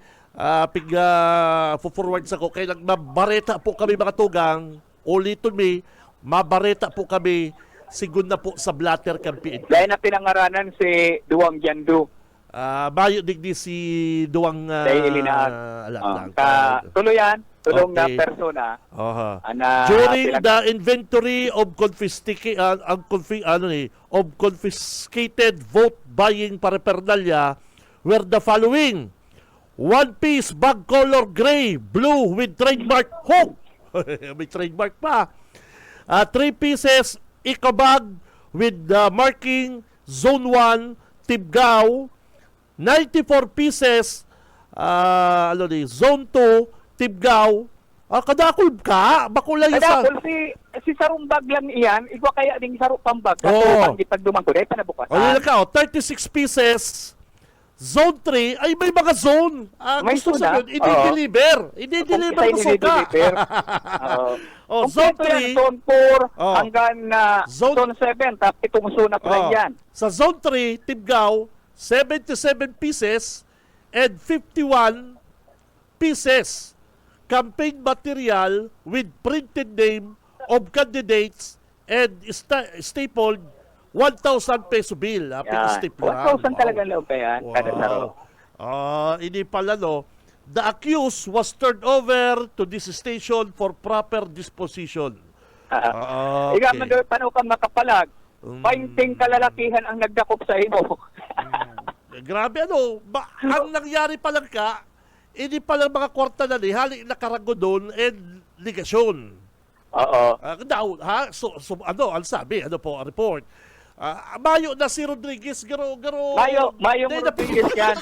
forward sa ko. Kaya mabareta po kami mga tugang, ulitin mi, mabareta po kami sigud na po sa blatter campaign. Dahil na pinangaranan si Duwang Jandu. Bayo digdi si Duwang tuluyan, tulong na persona. During the inventory of confiscated vote buying paraphernalia were the following: 1-piece bag color gray, blue with trademark hook. May trademark pa. 3 pieces Icabag with marking Zone 1, Tibgao, 94 pieces Zone 2, Tibgao. Kadakol ka? Bakulay sa... Kadakol, si sarumbag lang iyan, igwa kaya ding sarong pambag. Kasi pag dumangko, dahil panabukasan. Yun ka, 36 pieces, Zone 3, ay may mga zone. Gusto sabihin, i-deliver. I-deliver mo suka. Zone 3. Zone 4 hanggang Zone 7. Tapos itong zona pa lang yan. Sa Zone 3, Tibgao, 77 pieces and 51 pieces campaign material with printed name of candidates and stapled 1,000 peso bill. 1,000 talaga lang pa yan. Kada saro. Hindi pala the accused was turned over to this station for proper disposition. Ikaw, paano ka makapalag? Painting kalalakihan ang nagdakop sa imo. Grabe ang nangyari pa lang ka, hindi pa lang mga kwarta na hali nakarago doon and ligasyon. Ang sabi, report. Mayo na si Rodriguez, Mayo Rodriguez yan.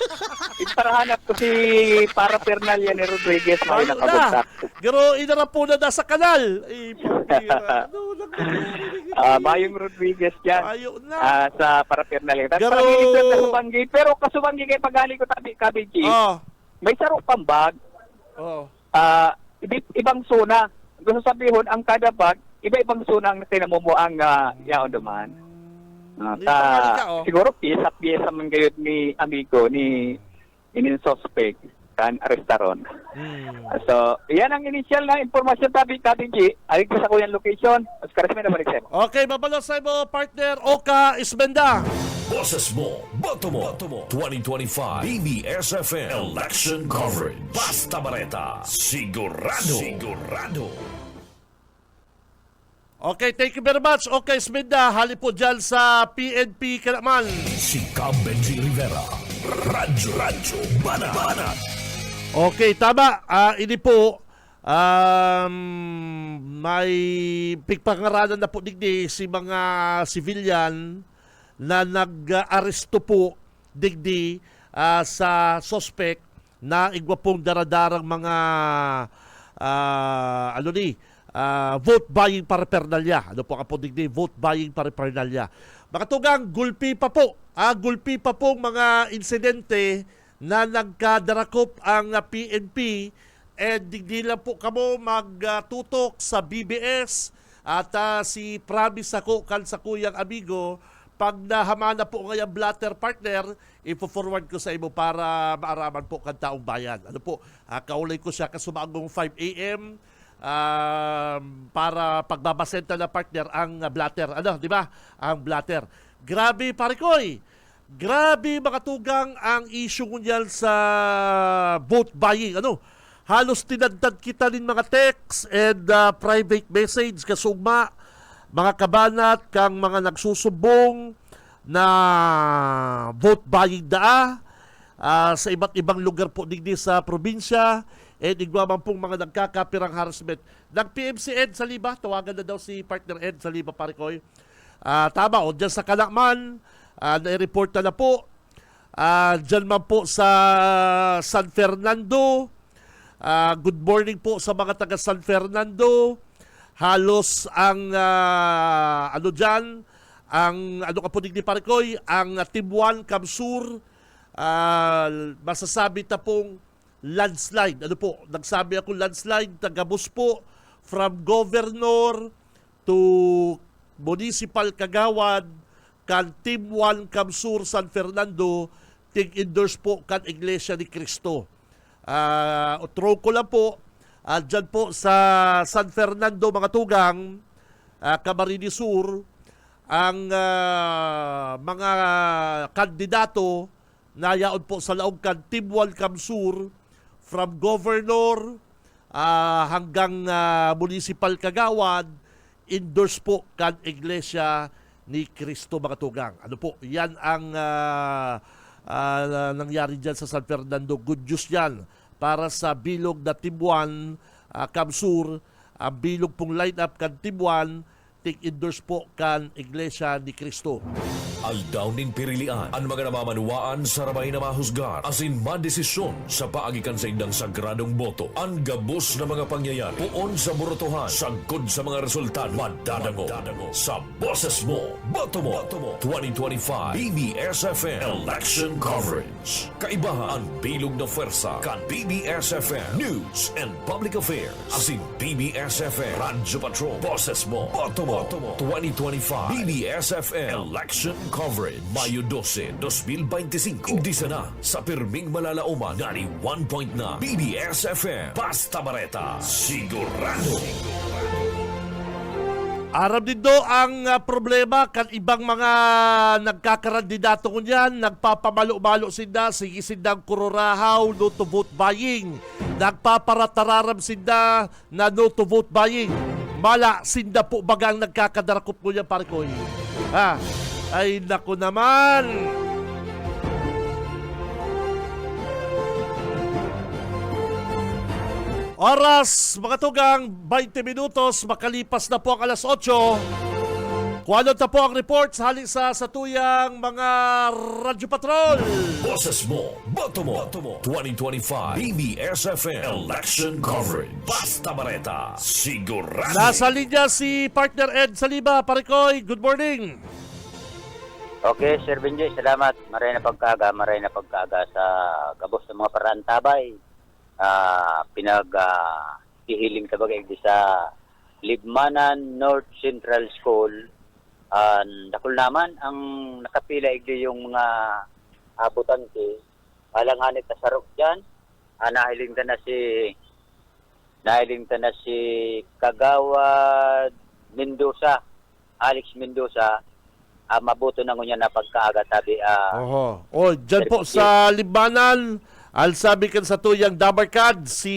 Iparahanap ko si paraphernalia ni Rodriguez. Mayo nakabagsak. Inara po na sa kanal. Mayong Rodriguez yan. Mayo na. Sa paraphernalia. Pero kasubanggi kay pagali ko Kabinji. May sarong pambag. Ibang zona. Gusto sabihin, ang kada bag, iba-ibang zona ang tinamumuang yaon duman. Siguro piyesa man kayo ni amigo ni suspect kan arrestaron. So, yan ang initial na informasyon Kabinji. Alig ko sa kuyang location. Oscar Esmenda balik sa mo. Okay, babalo sa mo partner Oka Esmenda. Boses mo, boto mo. 2025 BBSFM Election Coverage. Basta Bareta. Sigurado. Okay, thank you very much. Okay, Sminda, hali po dyan sa PNP ka naman. Si Cam Benji Rivera. Radyo Banat. Okay, tama. Ini po, may pigpangaralan na po digdi si mga civilian na nag-aresto po digdi sa suspect na igwa pong daradarang mga vote buying paraphernalia. Ano po ang po digdi? Vote buying paraphernalia. Makatugang, gulpi pa po. Gulpi pa pong mga insidente na nagkadarakop ang PNP and digdi lang po kamo magtutok sa BBS at si Promise ako kan sa kuyang amigo pag nahamana po ngayang blatter partner, ipo-forward ko sa imo para maaraman po kan taong bayan. Ano po, kaulay ko siya kasumagong 5 a.m. Para pagbabasenta na partner ang blatter. Ano, di ba? Ang blatter. Grabe, parikoy. Grabe, makatugang ang issue ngunyan sa vote buying. Ano? Halos tinadtad kita rin mga text and private message kasugma, mga kabanat kang mga nagsusubong na vote buying sa iba't ibang lugar po digdi sa probinsya. Igwa man pong mga nagkakapirang harassment. Nag-PMC Ed Saliba, tawagan na daw si partner Ed Saliba Parikoy. Tama, o dyan sa Kalakman, na-report na po. Dyan man po sa San Fernando. Good morning po sa mga taga San Fernando. Halos ang, kapunig ni Parikoy, ang Tibuan, Kamsur, masasabi ta pong landslide. Ano po? Nagsabi ako landslide, tagabos po from governor to municipal kagawad kan Team 1 Kamsur San Fernando tig-endorse po kan Iglesia ni Cristo. Utro ko lang po dyan po sa San Fernando mga tugang Camarines Sur ang mga kandidato na yaon po sa laog kan Team 1 Kamsur from governor hanggang municipal kagawad, endorse po kan Iglesia ni Cristo mga tugang. Ano po, yan ang nangyari dyan sa San Fernando. Good news yan para sa bilog na Team 1 Kamsur. Ang bilog pong line-up kan Team 1, endorse po kan Iglesia ni Cristo. Aldaw ning pirilian ang mga namamanuaan sa rabay na mahusgar asin madesisyon sa paagikan sa indang sagradong boto. Ang gabos na mga pangyayari puon sa burotohan, sagkod sa mga resultado, madadango sa boses mo, boto mo 2025 BBSFM Election Coverage. Kaibahan ang bilog na pwersa kan BBSFM News and Public Affairs asin BBSFM Radyo Patrol. Boses mo, boto mo 2025 BBSFM Election Coverage. Mayo 12, 2025. Igdisa na sa pirming malalauman 91.9 BBSFM. Basta Bareta, sigurado. Aram din do ang problema kan ibang mga nagkakarandidato ko niyan, nagpapamalo-malo sinda, sige sindang kururahaw, no to vote buying. Nagpaparatararam sinda na no to vote buying. Mala, sinda po bagang nagkakadarakop ko niyan, Parikoy. Ay, naku naman! Oras, mga tugang, 20 minutos, makalipas na po ang alas 8. Kuha na po ang report sa halik sa satuyang mga Radyo Patrol. Boses mo, boto mo 2025 BBSFM Election Coverage. Basta Bareta, sigurado. Nasa linya si partner Ed Saliba, Parikoy. Good morning. Okay, Sir Benji, salamat. Maray na pagkaga sa gabos ng mga parantabay. Hihiling tabagay sa Libmanan North Central School. Dakul naman ang nakapila igdi yung mga abotante. Alanganit na sarok dyan. Nahiling na si Kagawad Mendoza, Alex Mendoza. Mabuto na ngunya na pagkaaga tabi. Dyan po sa Libmanan, sabi kan sa tuyang Dabarkad, si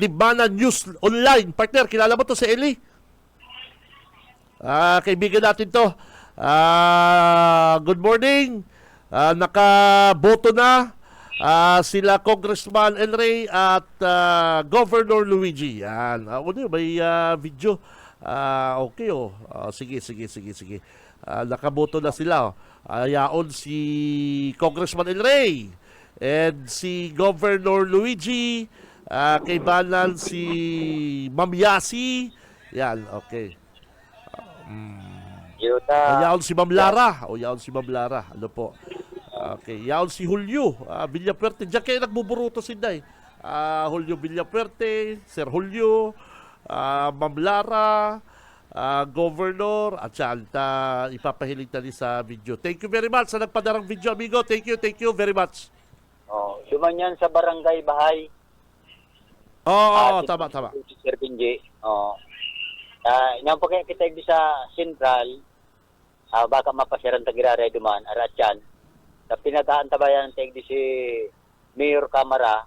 Libmanan News Online. Partner, kilala mo to si Eli? Kaibigan natin to. Good morning. Nakaboto na sila Congressman El Rey at Governor Luigi. Yan. May video. Okay sige. Nakaboto na sila. Yaon si Congressman El Rey and si Governor Luigi. Kay Banan si Ma'am Yasi. Yan, okay. Yaon si Ma'am Lara. Yaon si Ma'am Lara. Ano po? Okay. Yaon si Julio Villapuerte. Diyan kayo nagbuburuto si Day. Julio Villapuerte, Sir Julio, Ma'am Lara, Governor, at saan ipapahiling tali sa video. Thank you very much sa nagpadarang video, amigo. Thank you very much. Duman yan sa Barangay Bahay. Tama. Sir Benji. Nang pagkaya kita sa Central, baka mapasyaran tagiraray duman, aratyan. Sa pinag-aantabayan ng tagdi si Mayor Camara,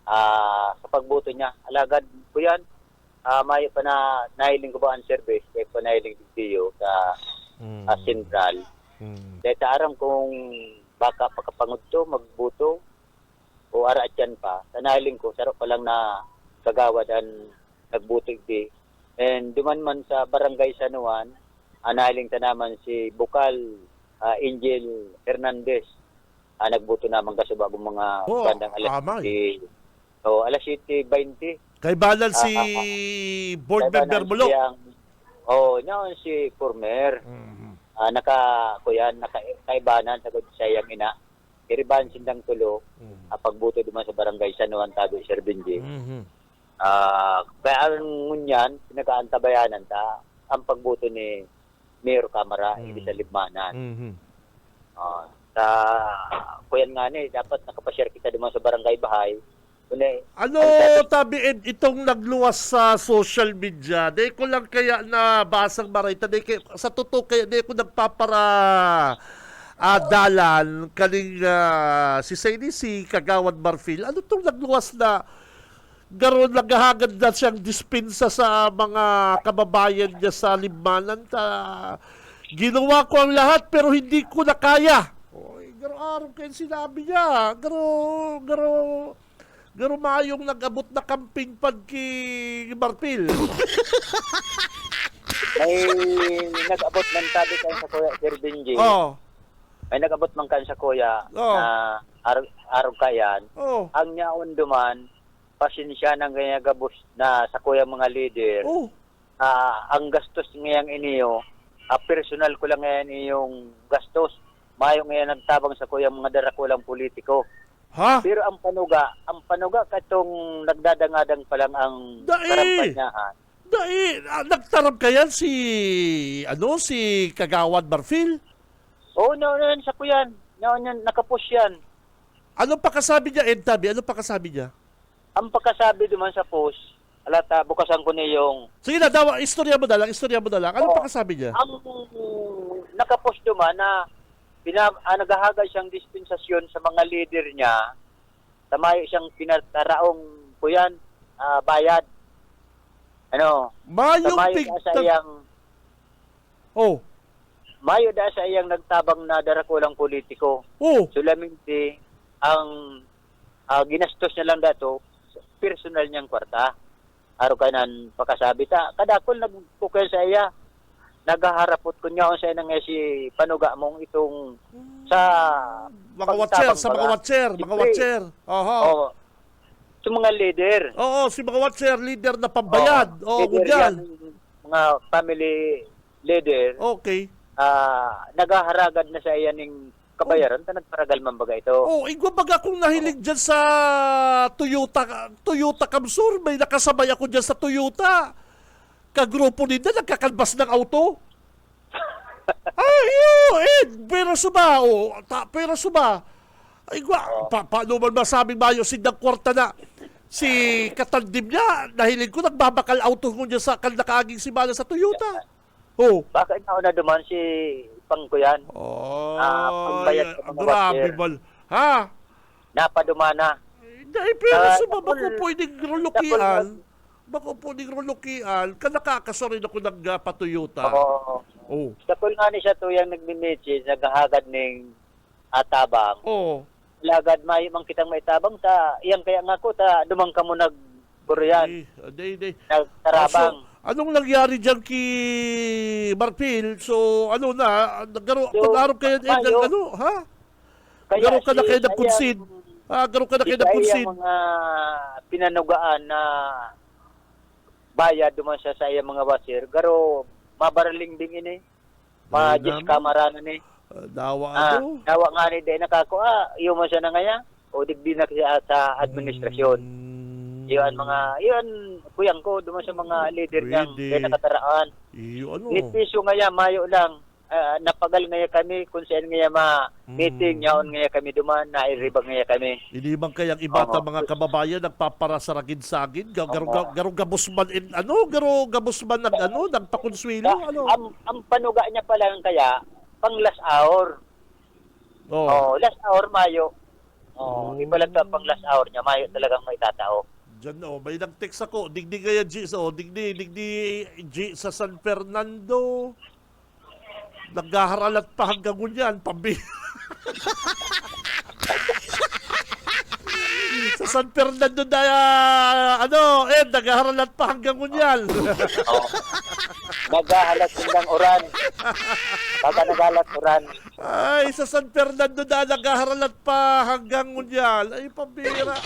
sa pagbuto niya, alagad ko yan. May pa na nahiling ko ba ang service, kaya pa nahiling video sa Central. Dahil aram kung baka pagkapangudto, magbuto, o aratyan pa, sa nahiling ko, sarap pa lang na kagawad ang nagbuto di. And duman man sa Barangay San Juan, nahiling ta naman si Bukal Angel Hernandez. Nagbuto naman kasi bagong mga bandang alas 7:20. Kay Balan si board member Bulok. Naon si Former. Nakaibanan sa sayang ina. Iriban sindang tulo. Pagbuto duman sa Barangay San Juan tabi Sir Benji. Kaya ang ngunyan, pinag-aantabayanan ta ang pagbuto ni Mayor Camara hindi sa Libmanan. Sa kuyan nga ni, dapat nakapashare kita duman sa Barangay Bahay. Tabi itong nagluwas sa social media, di ko lang kaya na basang marita, sa totoo kaya di ko nagpapara dalan kaning si Saini, si Kagawad Marfil. Ano itong nagluwas na garon naghahagad na siyang dispensa sa mga kababayan niya sa Libmanan? Ginawa ko ang lahat pero hindi ko na kaya. Garo araw kayo sinabi niya. Garo mayong nag-abot na camping pad ki Marfil. May nag-abot man tabi kayo sa Kuya Sir Benji. May nag-abot man kayo sa Kuya na araw kayan. Ang nyaon duman, pasensya ng ganyan gabos na sa Kuya mga leader. Ang gastos ngayang iniyo, personal ko lang ngayon iyong gastos. Mayong ngayon nagtabang sa Kuya mga darakulang politiko. Pero ang panuga katong nagdadangadang pa lang ang karampanyahan. Nagtarap kayan si Kagawad Marfil? Noon sa Kuyan. Noon nakapush yan. Ano pa kasabi niya, Tabi? Ano pa kasabi niya? Ang pagkasabi duman sa post, alata, bukasan ko niya yung... Sige na, istorya mo na lang. Ano pa kasabi niya? Ang nakapost duman na naghahagay siyang dispensasyon sa mga leader niya, tamayo siyang pinataraong kuyan, bayad. Mayo da sa iyang nagtabang na darakulang politiko. Sulaminti, ang ginastos niya lang dato, personal niyang kwarta. Araw kanan pakasabi ta, kadakol nagpukay sa iya, nagaharapot ko niya sa nang si panuga mong itong sa mga watcher. Sa mga leader. Si mga watcher, leader na pambayad. Mga family leader. Okay. Nagaharagad na sa iya ning kabayaran, nagparagal man baga ito. Igwa baga kung nahilig dyan sa Toyota Kamsur, may nakasabay ako dyan sa Toyota. Kagrupo nila, nagkakalbas ng auto. Pero suba. Igwa, paano man masabing mayo sindang kwarta na si katandim niya, nahilig ko, nagbabakal auto ko dyan sa kalnakaaging simana sa Toyota. Baka na duman si Pangkuyan. Pangbayad sa mga grabe mal. Napadumana. Pero sumama ko pwedeng lukian. Bako po ni Rolokian, kanakakasarin ako nagpatuyuta. Oo. Oh. Sa pool nga ni siya to yung nagmi-message, naghahagad ng atabang. Oh. Lagad may mang kitang maitabang ta, iyang kaya nga ko ta, dumang ka mo nag-Korean, nagtarabang. Anong nangyari dyan kay Marpil? So, ano na, pag-arap kayo ha? Garo ka na kayo nag-concede. Garo ka na kayo nag-concede. Kaya mga pinanugaan na bayad duman siya sa iyang mga wasir, garo mabaraling din ini. Majis kamara na ni. Dawa Dawa nga ni din nakako, iyo man siya na ngaya. O digdi na siya sa administrasyon. Iyon kuyang ko duman sa mga leader niyang kaya nakataraan. Nitiso ngaya mayo lang. Napagal ngaya kami kung saan ngaya meeting yaon ngaya kami duman na iribag ngaya kami. Hindi bang kayang ibata mga kababayan nagpaparasaragin-sagin? Garo gabusman gabusman nagpakonsuelo? Ang panuga niya pala ng kaya pang last hour. Last hour mayo. Iba lang pang last hour niya mayo talagang may tatao. Diyan may nag-text ako, digdi kaya G, digdi G sa San Fernando. Naghaharalat pa hanggang ngunyan, sa San Fernando na, naghaharalat pa hanggang ngunyan. Naghahalat ng oran. Baka naghahalat oran. Ay, sa San Fernando na naghaharalat pa hanggang ngunyan. Ay, pambira.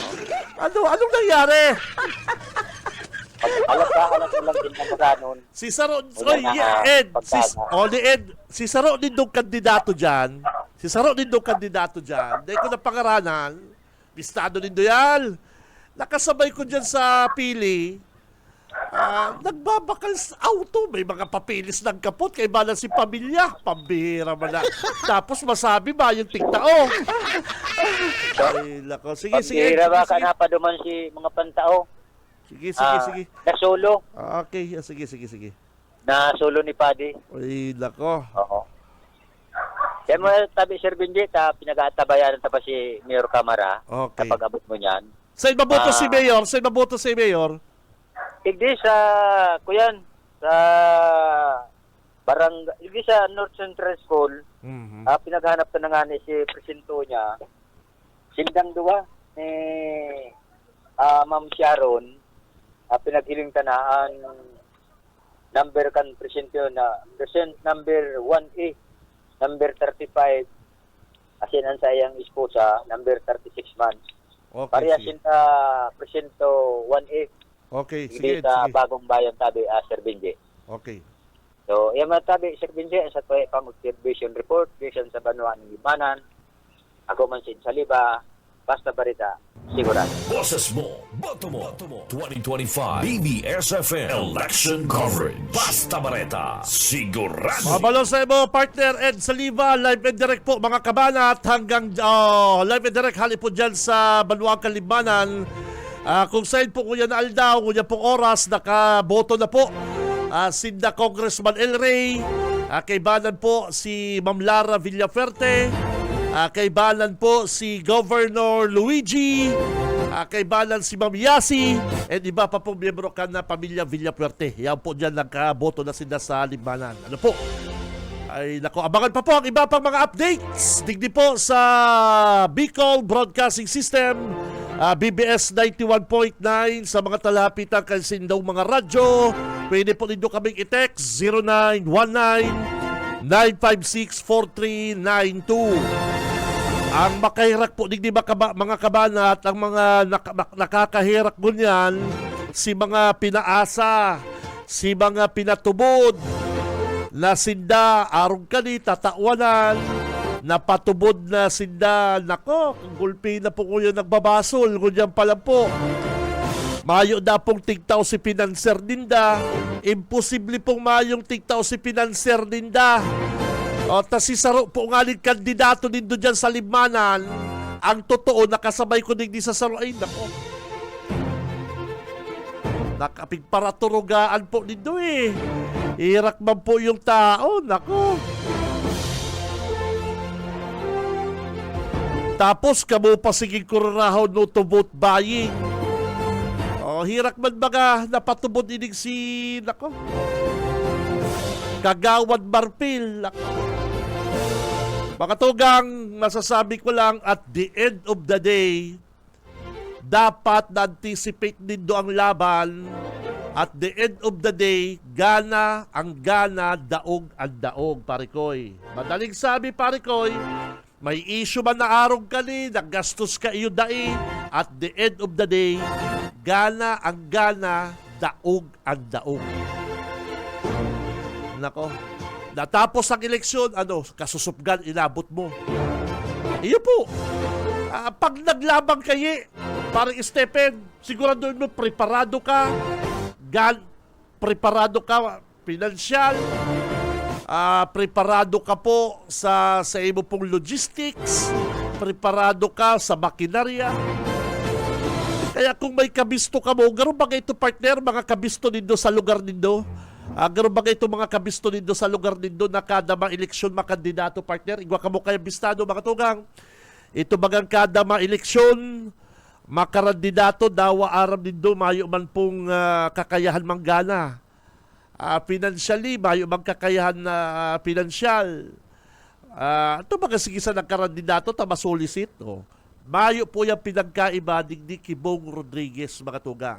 Anong nangyari? Halat lang din ng oranon. Si Saro, Ed, si Saro din doon kandidato dyan. Dahil ko na pangaranan, listado din doon yan. Nakasabay ko dyan sa pili. Nagbabakal sa auto. May mga papilis ng kapot. Kay balang si pamilya. Pambira man na. Tapos masabi ba yung tigtao? Ay, lako. Sige. Pambira ba ka na pa duman si mga pantao? Sige. Nasolo. Okay, sige. Nasolo ni Paddy. Ay, lako. Oo. Kaya mo tabi Sir Benji, pinag-aatabayan pa si Mayor Camara. Okay. Kapag abot mo niyan. Saan maboto si Mayor? Igdi sa kuyan sa igdi sa North Central School. Pinaghanap na nga ni si presinto niya. Sindang duwa ni Ma'am Sharon. Pinaghiling tanaan number kan presinto na present number 1A, number 35 asin ang sayang esposa, number 36 months. Okay. Pariyasin presento 1A. Okay, sige. Sa bagong bayan tabi, Sir Benji. Okay. So, yung mga tabi, Sir Benji, sa tuwa pang-observation report, vision sa Banwa ng Limanan, ako man sa Liba, basta barita, sigurado. Boses mo, boto mo, 2025 BBSFM Election Coverage. Basta bareta, sigurado. Mabalong sa iyo, partner Ed Saliva, live and direct po mga kabanat hanggang live and direct hali po dyan sa Banwa Limanan. Kung saan po kuya na Aldaw, kuya pong oras, nakaboto na po Sinda Congressman El Rey, kaibanan po si Ma'am Lara Villaferte, kaibanan po si Governor Luigi, kaibanan si Ma'am Yasi, and iba pa pong miyembro ka na pamilya Villaferte. Yan po dyan nakaboto na sila sa Limanan. Ano po? Ay nako, abangan pa po ang iba pang mga updates. Digdi po sa Bicol Broadcasting System, BBS 91.9 sa mga talapitan kay Sindaw mga radyo. Pwede po ninyo kaming i-text 0919-956-4392. Ang makahirak po digdi mga kabanat, ang mga nakakahirak mo niyan, si mga pinaasa, si mga pinatubod, na sinda, arong kani, tatawanan, napatubod na sinda, nako, gulpi na po ko yung nagbabasol, kunyan pala po. Mayo na pong tigtaw si pinanser ninda, imposible pong mayong tigtaw si pinanser ninda. O, tas si Saro po nga kandidato nindo dyan sa Limanan, ang totoo, nakasabay ko din sa Saro, ay nako. Nakapigparaturugaan po nindo eh. Irak man po yung tao, nako. Tapos kamo pa sigig kurarahaw no to vote buying. O hirak man baga napatubod inig si nako. Kagawad Barpil. Nako. Mga tugang, masasabi ko lang at the end of the day, dapat na-anticipate din do ang laban. At the end of the day, gana ang gana, daog ang daog, parikoy. Madaling sabi, parikoy, may issue man na arong ka ni, naggastos ka iyo dai. At the end of the day, gana ang gana, daog ang daog. Nako, natapos ang eleksyon, kasusupgan, inabot mo. Iyo po. Pag naglabang kayo, parang Stephen, sigurado mo, preparado ka, pinansyal, preparado ka po sa imo pong logistics, preparado ka sa makinarya. Kaya kung may kabisto ka mo, gano'n ba ito partner, mga kabisto nindo sa lugar nindo? Gano'n ba ito mga kabisto nindo sa lugar nindo na kada ma-eleksyon makandidato partner? Igwa ka mo kaya bistado mga tugang. Ito bagang kada ma-eleksyon, makarandidato, dawa aram nindo, mayo man pong kakayahan manggana. Financially, mayo man kakayahan na financial. Ito baga sige sa nagkarandidato, tamasulisit. Mayo po yung pinagkaiba ni Kibong Rodriguez mga tugang.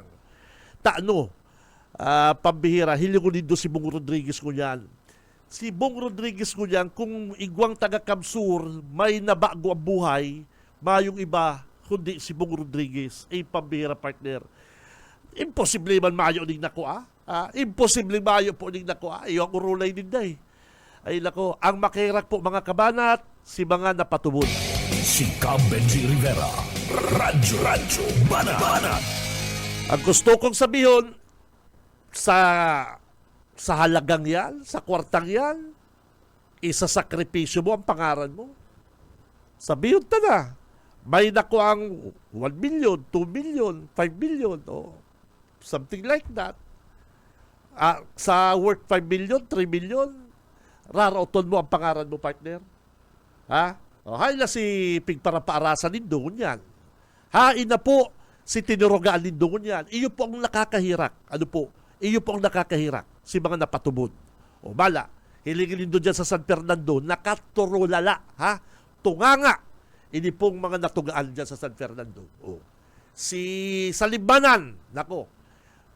Pambihira, hilingon nindo si Bong Rodriguez ko yan. Si Bong Rodriguez ko yan, kung igwang taga-Kamsur, may nabago ang buhay, mayong iba, kundi si Bong Rodriguez, pambihira partner. Imposible man mayo ning nako imposible mayo po ning nako Iyo ang urulay din day. Ay nako, ang makirak po mga kabanat, si mga napatubod. Si Cam Benji Rivera, Radyo Banat. Ang gusto kong sabihin, sa halagang yan, sa kwartang yan, isasakripisyo mo ang pangaran mo. Sabihin ta na, may naku ang 1 million, 2 million, 5 million, something like that. Sa worth 5 million, 3 million, rarauton mo ang pangaran mo, partner. Hay na si pigparapaarasan din doon yan. Hain na po si tinurugaan din doon yan. Iyo po ang nakakahirak. Iyo po ang nakakahirak. Si mga napatubod. Bala, hilingin doon dyan sa San Fernando, nakaturulala. Tunganga. Ini pong mga natugaan dyan sa San Fernando. Si Salimbanan, nako,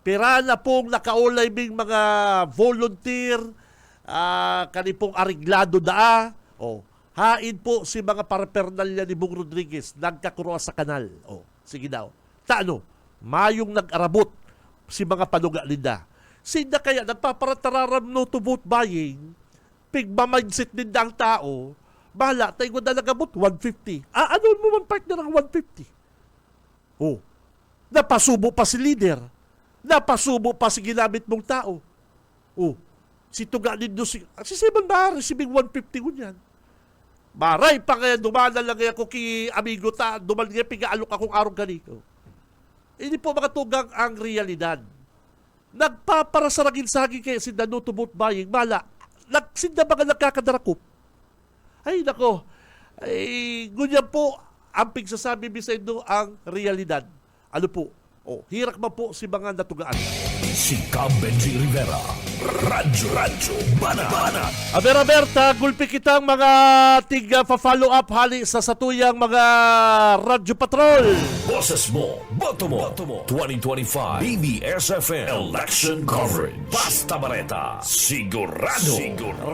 pira na pong nakaulay bing mga volunteer, kanipong ariglado hain po si mga parapernalya ni Bong Rodriguez, nagkakuroa sa kanal. Sige daw. Mayong nag-arabot si mga panuga linda. Sinda kaya nagpaparatararam no to vote buying, pigma-mindset ninda ang tao, bahala, tayo ko na nagabot, 150. Ano mo man partner ang 150? Napasubo pa si leader. Napasubo pa si ginamit mong tao. Si Tuga nindo si Simon ba receiving 150 ko niyan? Maray pa kaya dumana lang ako ki amigo ta, dumal nga piga-alok akong arong ganito. Hindi po mga tugang ang realidad. Nagpaparasaragin saging kaya si Dano to vote buying, mala, sinda mga nagkakadarakop. Ay nako, ganyan po ang pigsasabi bisaydo ang realidad. Ano po? Hirak ba po si mga natugaan? Si Cam Benji Rivera, Radyo Banat. Aber-aberta, gulpi kitang mga follow up hali sa satuyang mga Radyo Patrol. Boses mo, boto mo. 2025 BBSFM Election Coverage. Basta Bareta, sigurado.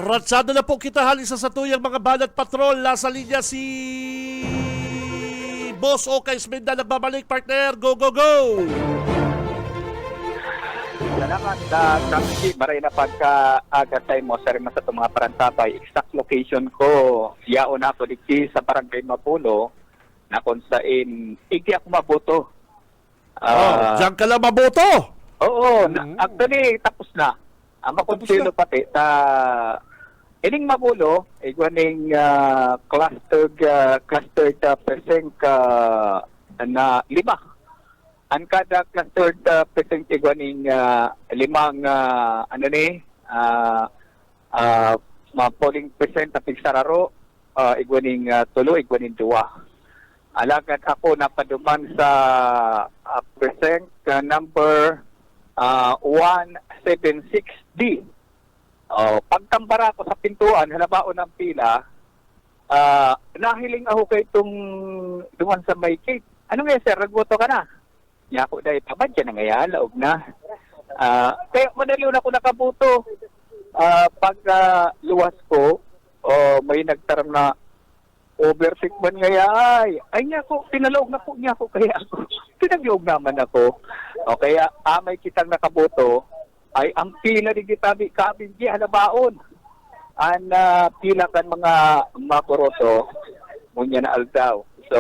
Ratsado na po kita hali sa satuyang mga Banat Patrol. Nasa linya si Boss Okay Smenda, nagbabalik partner. Go, go, go! Salamat kami maray na pagka-agatay mo sa rin sa itong mga parantabay. Exact location ko, yaon ako dito sa Barangay Mapulo na kung saan hindi ako maboto. Diyan ka lang maboto? Oo, actually tapos na. Ang makonsilo pati sa ining Mapulo, iguaning clustered percent na 5. Ang kada clustered percent iguaning 5 polling percent na pigsararo, iguaning 3, iguaning 2. Alagad ako napaduman sa present number 176D. Pagtambara ko sa pintuan, halabaon ng pila, nahiling ako kay itong duman sa may gate. Ano nga sir, nagboto ka na? Niya ako dahil pabadya na nga laog na. Kaya madali na ako nakaboto. Pag luwas ko, may nagtarang na overtake man nga ay niya ako, pinalaog na po niya ako, kaya ako, pinaglaog naman ako. O kaya may kitang nakaboto, ay ang pila ni Gitabi Kabinji halabaon. Ang pila kan mga maboroto, munya na aldaw. So,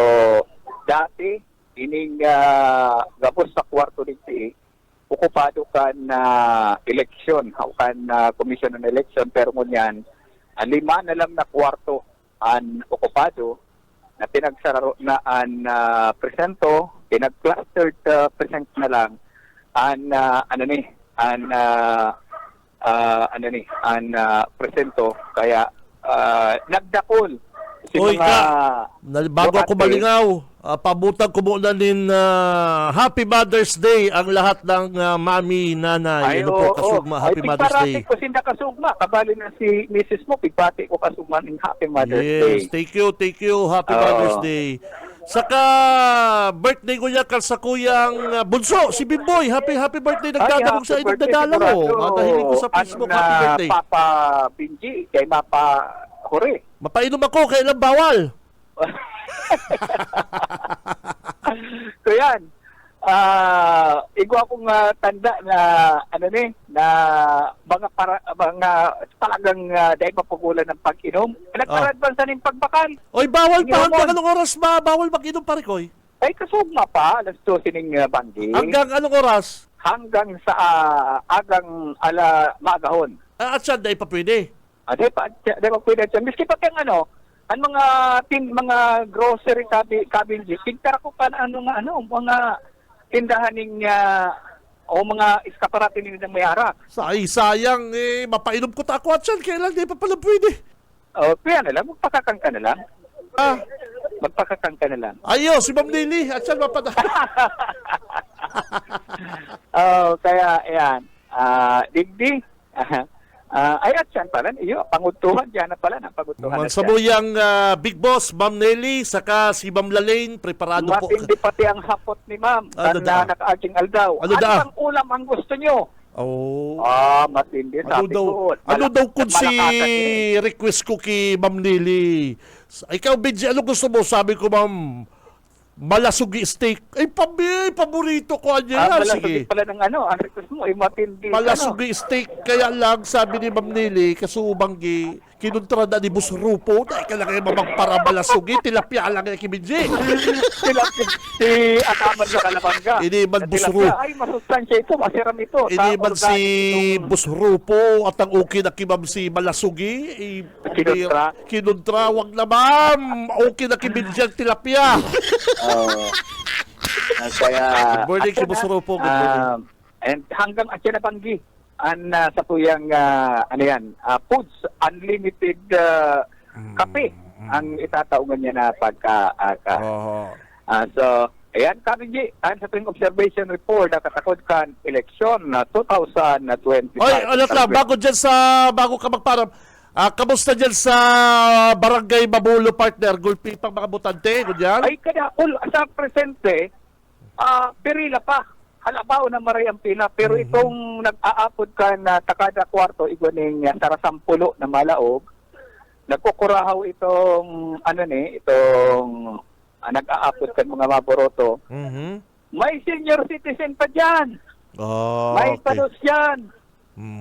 dati, ining gabos sa kwarto dito, okupado kan eleksyon, kan commission on election, pero ngunyan, 5 na lang na kwarto ang okupado na pinagsararo na ang presento, pinag-clustered present na lang ang presento, kaya nagdakol si Oy, mga bago ako botante. malingaw, pabutang ko muna din Happy Mother's Day ang lahat ng mami, nanay. Ano po, kasugma, Happy Mother's Day. Pigpati ko sinda kasugma, kabali na si Mrs. mo, pigpati ko kasugma ng Happy Mother's Day. Yes, thank you, Happy Mother's Day. Saka birthday ko yan sa kuyang bunso, si Bimboy. Happy birthday, nagdadabog sa inong dadala mo. Nahiling ko sa Facebook, happy birthday. Papa Binji, kay Mapa Hore. Mapainom ako, kailan bawal? So yan, igwa akong tanda na na mga talagang dahil mapugulan ng pag-inom. Nagkaradbansa ng pagbakal. Oy, bawal pa. Inomon. Hanggang anong oras ba? Bawal mag-inom pa rin, Koy? Ay, kasugma pa, alas 12 ng banggi. Hanggang anong oras? Hanggang sa agang maagahon. At siya, dahil pa pwede. Di pa pwede siya. Miski pa kang ang mga grocery kabinji, tigtara ko pa mga tindahan ng o mga iskaparate ng mayara. Sayang, mapainom ko tako at siya. Kailan, di pa pala pwede. Kaya na lang, magpakakang ka na lang. Magpakakang ka na lang. Ayo, si Ma'am Lily. At siya, mapada. Kaya, ayan. Digdi. Ay, at siyan pala, iyo, pangutuhan, dyan na pala, pangutuhan na siya. Sabuyang Big Boss, Ma'am Nelly, saka si Ma'am Lalaine, preparado po. Matindi pati ang hapot ni Ma'am, na naka-aging aldaw. Ano da? Ang ulam ang gusto nyo? Matindi, sabi ko. Ano daw kung si malakasan request ko kay Ma'am Nelly? Ikaw, Benji, ano gusto mo? Sabi ko, Ma'am, malasugi steak. Ay, paborito ko. Sige. Malasugi pala ng ang request mo, matindi. Malasugi steak. Kaya lang, sabi ni Ma'am Nelly, kasubanggi, kinuntra na ni Bus Rupo, dahil ka lang kayo mamagpara malasugi, tilapia lang kayo kiminji. Tilapia, si Akaman sa Kalabanga. Ini man Bus Rupo. Ay, masustansya ito, masiram ito. Ini man si Bus Rupo at ang okay na kimam si Malasugi. Kinuntra, wag na ma'am. Okay na kiminji ang tilapia. Kaya Good morning, si Bus Rupo. Good morning. And hanggang asya na panggi sa tuyang foods unlimited kape ang itataungan niya na pagka so ayan Kabinji, sa tuwing observation report nakatakod kan eleksyon na 2025. Oy, alat lang, bago ka magparang, kamusta dyan sa Barangay Mabulo, partner? Gulpi pang mga butante, ganyan? Ay, kada sa presente, perila pa. Halabaw na maray ang pila. Pero itong nag-aapod ka na takada kwarto, iguaning sarasampulo na malaog, nagkukurahaw itong, nag-aapod ka mga maboroto. May senior citizen pa dyan. May palos yan.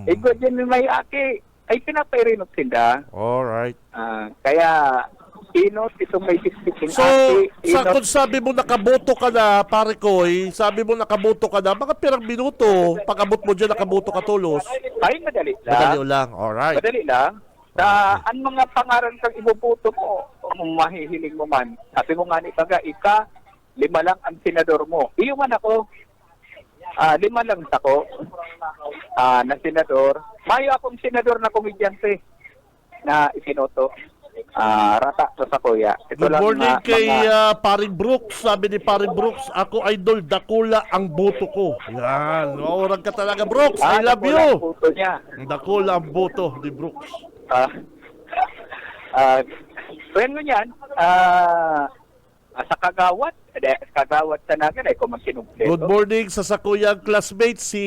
Igwa dyan may aki. Ay, pinapairinot sila. Alright. Kaya, inot itong may sisiping So, kung sabi mo nakaboto ka na, pare Koy, sabi mo nakaboto ka na, mga pirang minuto, pag-abot mo dyan nakaboto ka tulos. Ay, madali lang. Madali lang, alright. Madali lang. Ang mga pangaran kang ibubuto mo, kung mahihiling mo man, sabi mo nga ni Taga, 5 lang ang senador mo. Iyon ako, 5 lang ako na senador. Mayo akong senador na komedyante na isinoto. rata sa kuya. Ito Good lang morning kay mga- Paring Brooks. Sabi ni Paring Brooks, ako idol, dakula ang boto ko. Yan. Maurang ka talaga, Brooks. I love ako you. lang puto niya. Dakula ang boto ni Brooks. Friend mo yan, sa kagawat sa namin ay kung magsinumpleto. Good morning sa sakuyang classmate, si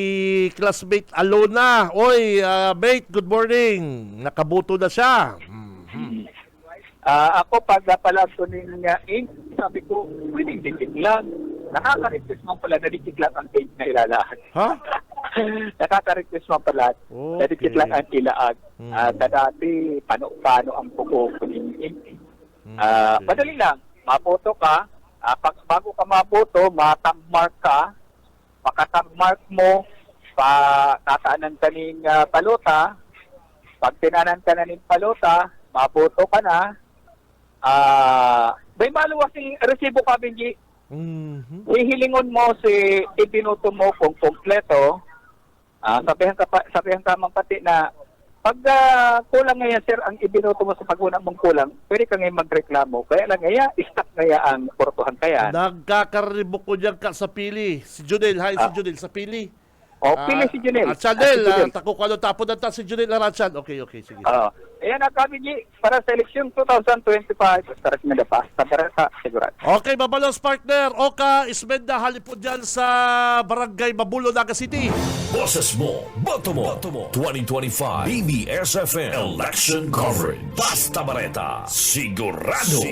classmate Alona. Oy, mate, good morning. Nakaboto na siya. Ako pag napalag ko ink, sabi ko, pwedeng dikit lang. Nakaka-request mo pala na dikit lang ang ink na ilalahat. Ha? Nakaka-request mo pala na dikit Okay. lang ang ilaag. Sa dati, paano ang buko ko ng ink. Madali lang, maboto ka. Bago ka maboto, matag-mark ka. Makatag-mark mo, tataanan ka ng palota. Pag tinanan ka na ng palota, maboto ka na. May maluwas yung resibo ka, Benji. Hihilingon mo si ibinuto mo kung kompleto. Sabihan ka man pati na pag kulang ngayon, sir, ang ibinuto mo sa paguna mong kulang, pwede ka ngayon magreklamo. Kaya lang ngayon, stop ngayon ang portuhan kaya. Nagkakaribok ko dyan ka sa pili. Si Junel, hi si Junel sa pili. Pili si Junel. At Chanel, Si Junel. tako ko ano tapon na si Junel Arachan. Okay, sige. Ayan ang Benji, para sa eleksyon 2025, para sa Medapa, sa sigurado. Okay, Babalos partner. Oka, Ismenda, halipod dyan sa Barangay Mabulo, Naga City. Boses mo, boto mo, 2025 BBSFM Election Coverage. Basta Bareta, sigurado.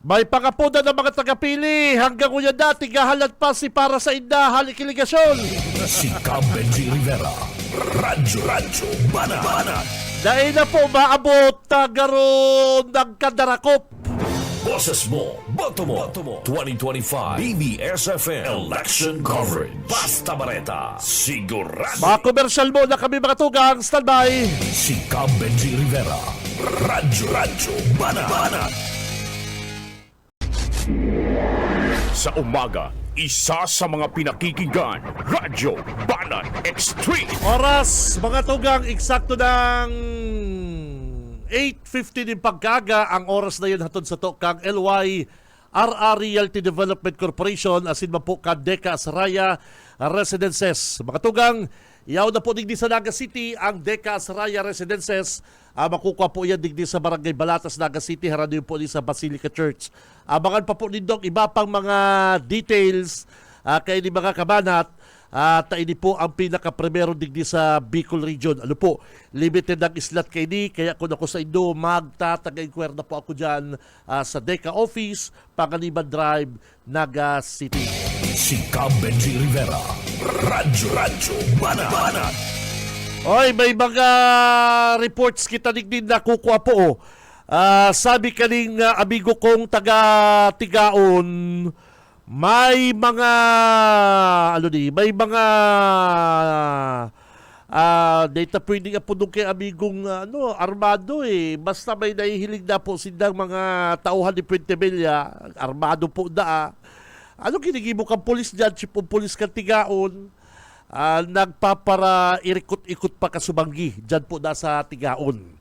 May pangapunan ng mga tagapili. Hanggang unya dati, gahalat pa si para sa inda halikiligasyon. Si Benji Rivera, Radyo, Banat. Dahil na po maabot tagaroon ng Kadarakop. Boses mo, boto mo, 2025 BBSFM Election Coverage. Basta Bareta, sigurado. Mga komersyal mo na kami mga tugang. Standby. Si Benji Rivera, Radyo, Banat. Sa umaga, isa sa mga pinakikinggan, Radyo Banat Extreme. Oras, mga tugang, eksakto ng 8:50 din pagkaga. Ang oras na yun hatod sa Tokang LY RR Realty Development Corporation asin man po ka Deca Saraya Residences. Mga tugang, iyaw na po digdi sa Naga City ang Deca Saraya Residences. Makukuha po yan digdi sa Barangay Balatas, Naga City. Harado po din sa Basilica Church. Abangan pa po nindong iba pang mga details kay ni mga kabanat. Taini po ang pinaka-primero digdi sa Bicol Region. Ano po, limited ang islat kay ni, kaya kung ako sa Indo, magtatag-inquire na po ako dyan sa DECA Office, Panganiban Drive, Naga City. Si Benji Rivera, Radyo, Banat. Oy, may mga reports kita digdi na kukuha po. Sabi kaning amigo kong taga-Tigaon, may mga data pwedeng apudong kay amigong armado basta may nahihilig na po sindang mga tauhan ni Puente Villa, armado po da. Ano kinigimo kang pulis dyan, chief of police kang Tigaon, nagpapara irikot-ikot pa kasubanggi dyan po na sa Tigaon.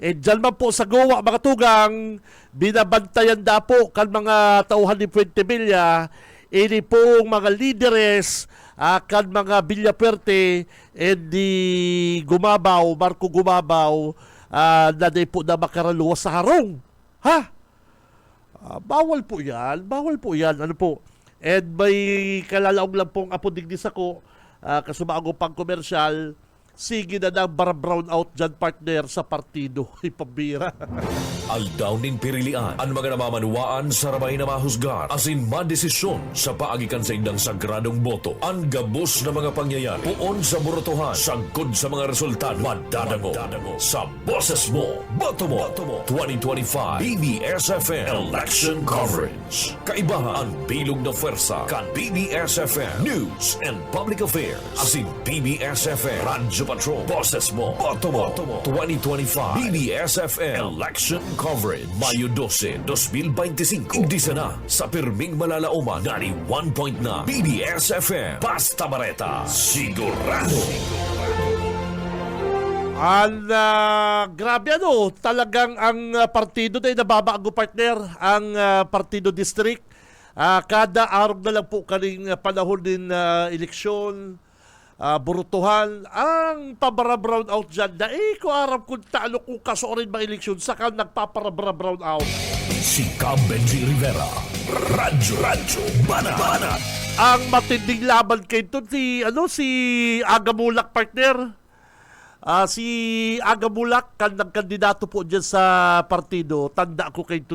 Dyan man po sa Goa, mga tugang, binabantayan da po kan mga tauhan ni Puente Villa, ini pong mga lideres, kan mga Villapuerte, di Gumabaw, Marco Gumabaw, na di po na makaraluwas sa harong. Bawal po yan. Ano po? May kalalaong lang pong apodigdis ako, kasumago pang komersyal, sige na ng bar-brown out dyan, partner, sa partido. Ipabira. Aldaw ning pirilian ang mga namamanuaan sa ramay na mahusgar asin madesisyon sa paagikan sa indang sagradong boto. Ang gabos na mga pangyayan puon sa burotohan sagkod sa mga resultado madadango sa boses mo, boto mo 2025 BBSFM Election Coverage. Kaibahan ang bilog na pwersa kan BBSFM News and Public Affairs asin BBSFM Radyo Patrol. Boses mo, boto mo 2025 BBSFM Election Coverage. Mayo 12, 2025. Igdisa na sa pirming malalauman 91.9 BBSFM. Basta Bareta, sigurado. Grabe talagang ang partido na nababago partner, ang Partido District. Kada araw na lang po kaning panahon din eleksyon, burutuhan, ang pabara-brown out dyan na ko araw kung talo kung kaso rin mga eleksyon, saka nagpapara-brown out. Si Cam Benji Rivera, Radyo Banat. Ang matinding laban kay ito, si Agamulak partner. Si Agamulak, nagkandidato po dyan sa partido. Tanda ko kay ito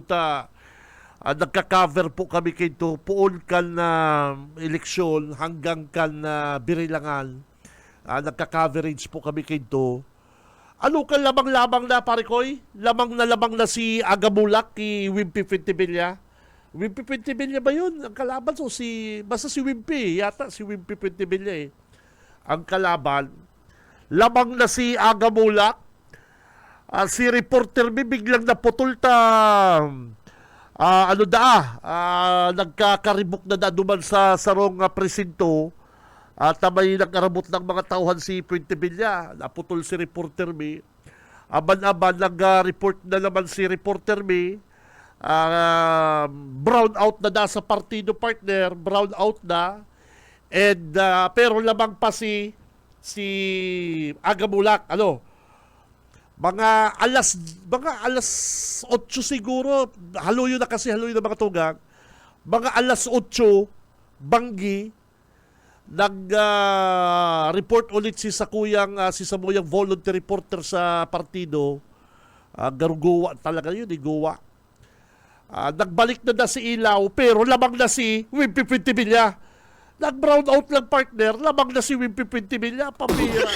nagka-cover po kami kay ito. Puon kan eleksyon hanggang kan birilangan. Nagka-coverage po kami kay ito. Ano kan lamang-lamang na pare koy? Lamang na si Agamulak kay Wimpy Pentibilla. Wimpy Pentibilla ba yun? Ang kalaban basta si Wimpy. Yata si Wimpy Pentibilla ang kalaban. Lamang na si Agamulak. Si reporter biglang naputol nagkakaribok na duman sa sarong presinto at may nagkarabot ng mga tauhan si Pentibilla. Naputol si reporter Aban-aban, nag-report na naman si reporter brown out na sa partido partner, brown out na. And pero lamang pa si Agamulak, mga alas 8 siguro, haluyo na mga tugang, mga alas 8 banggi, nag-report ulit si Samuyang voluntary reporter sa partido. Garuguwa talaga yun, guwa. Nagbalik na si Ilaw, pero lamang na si Wimpy Pentibilla. Nag-brown out lang partner, lamang na si Wimpy Pentibilla, pambira.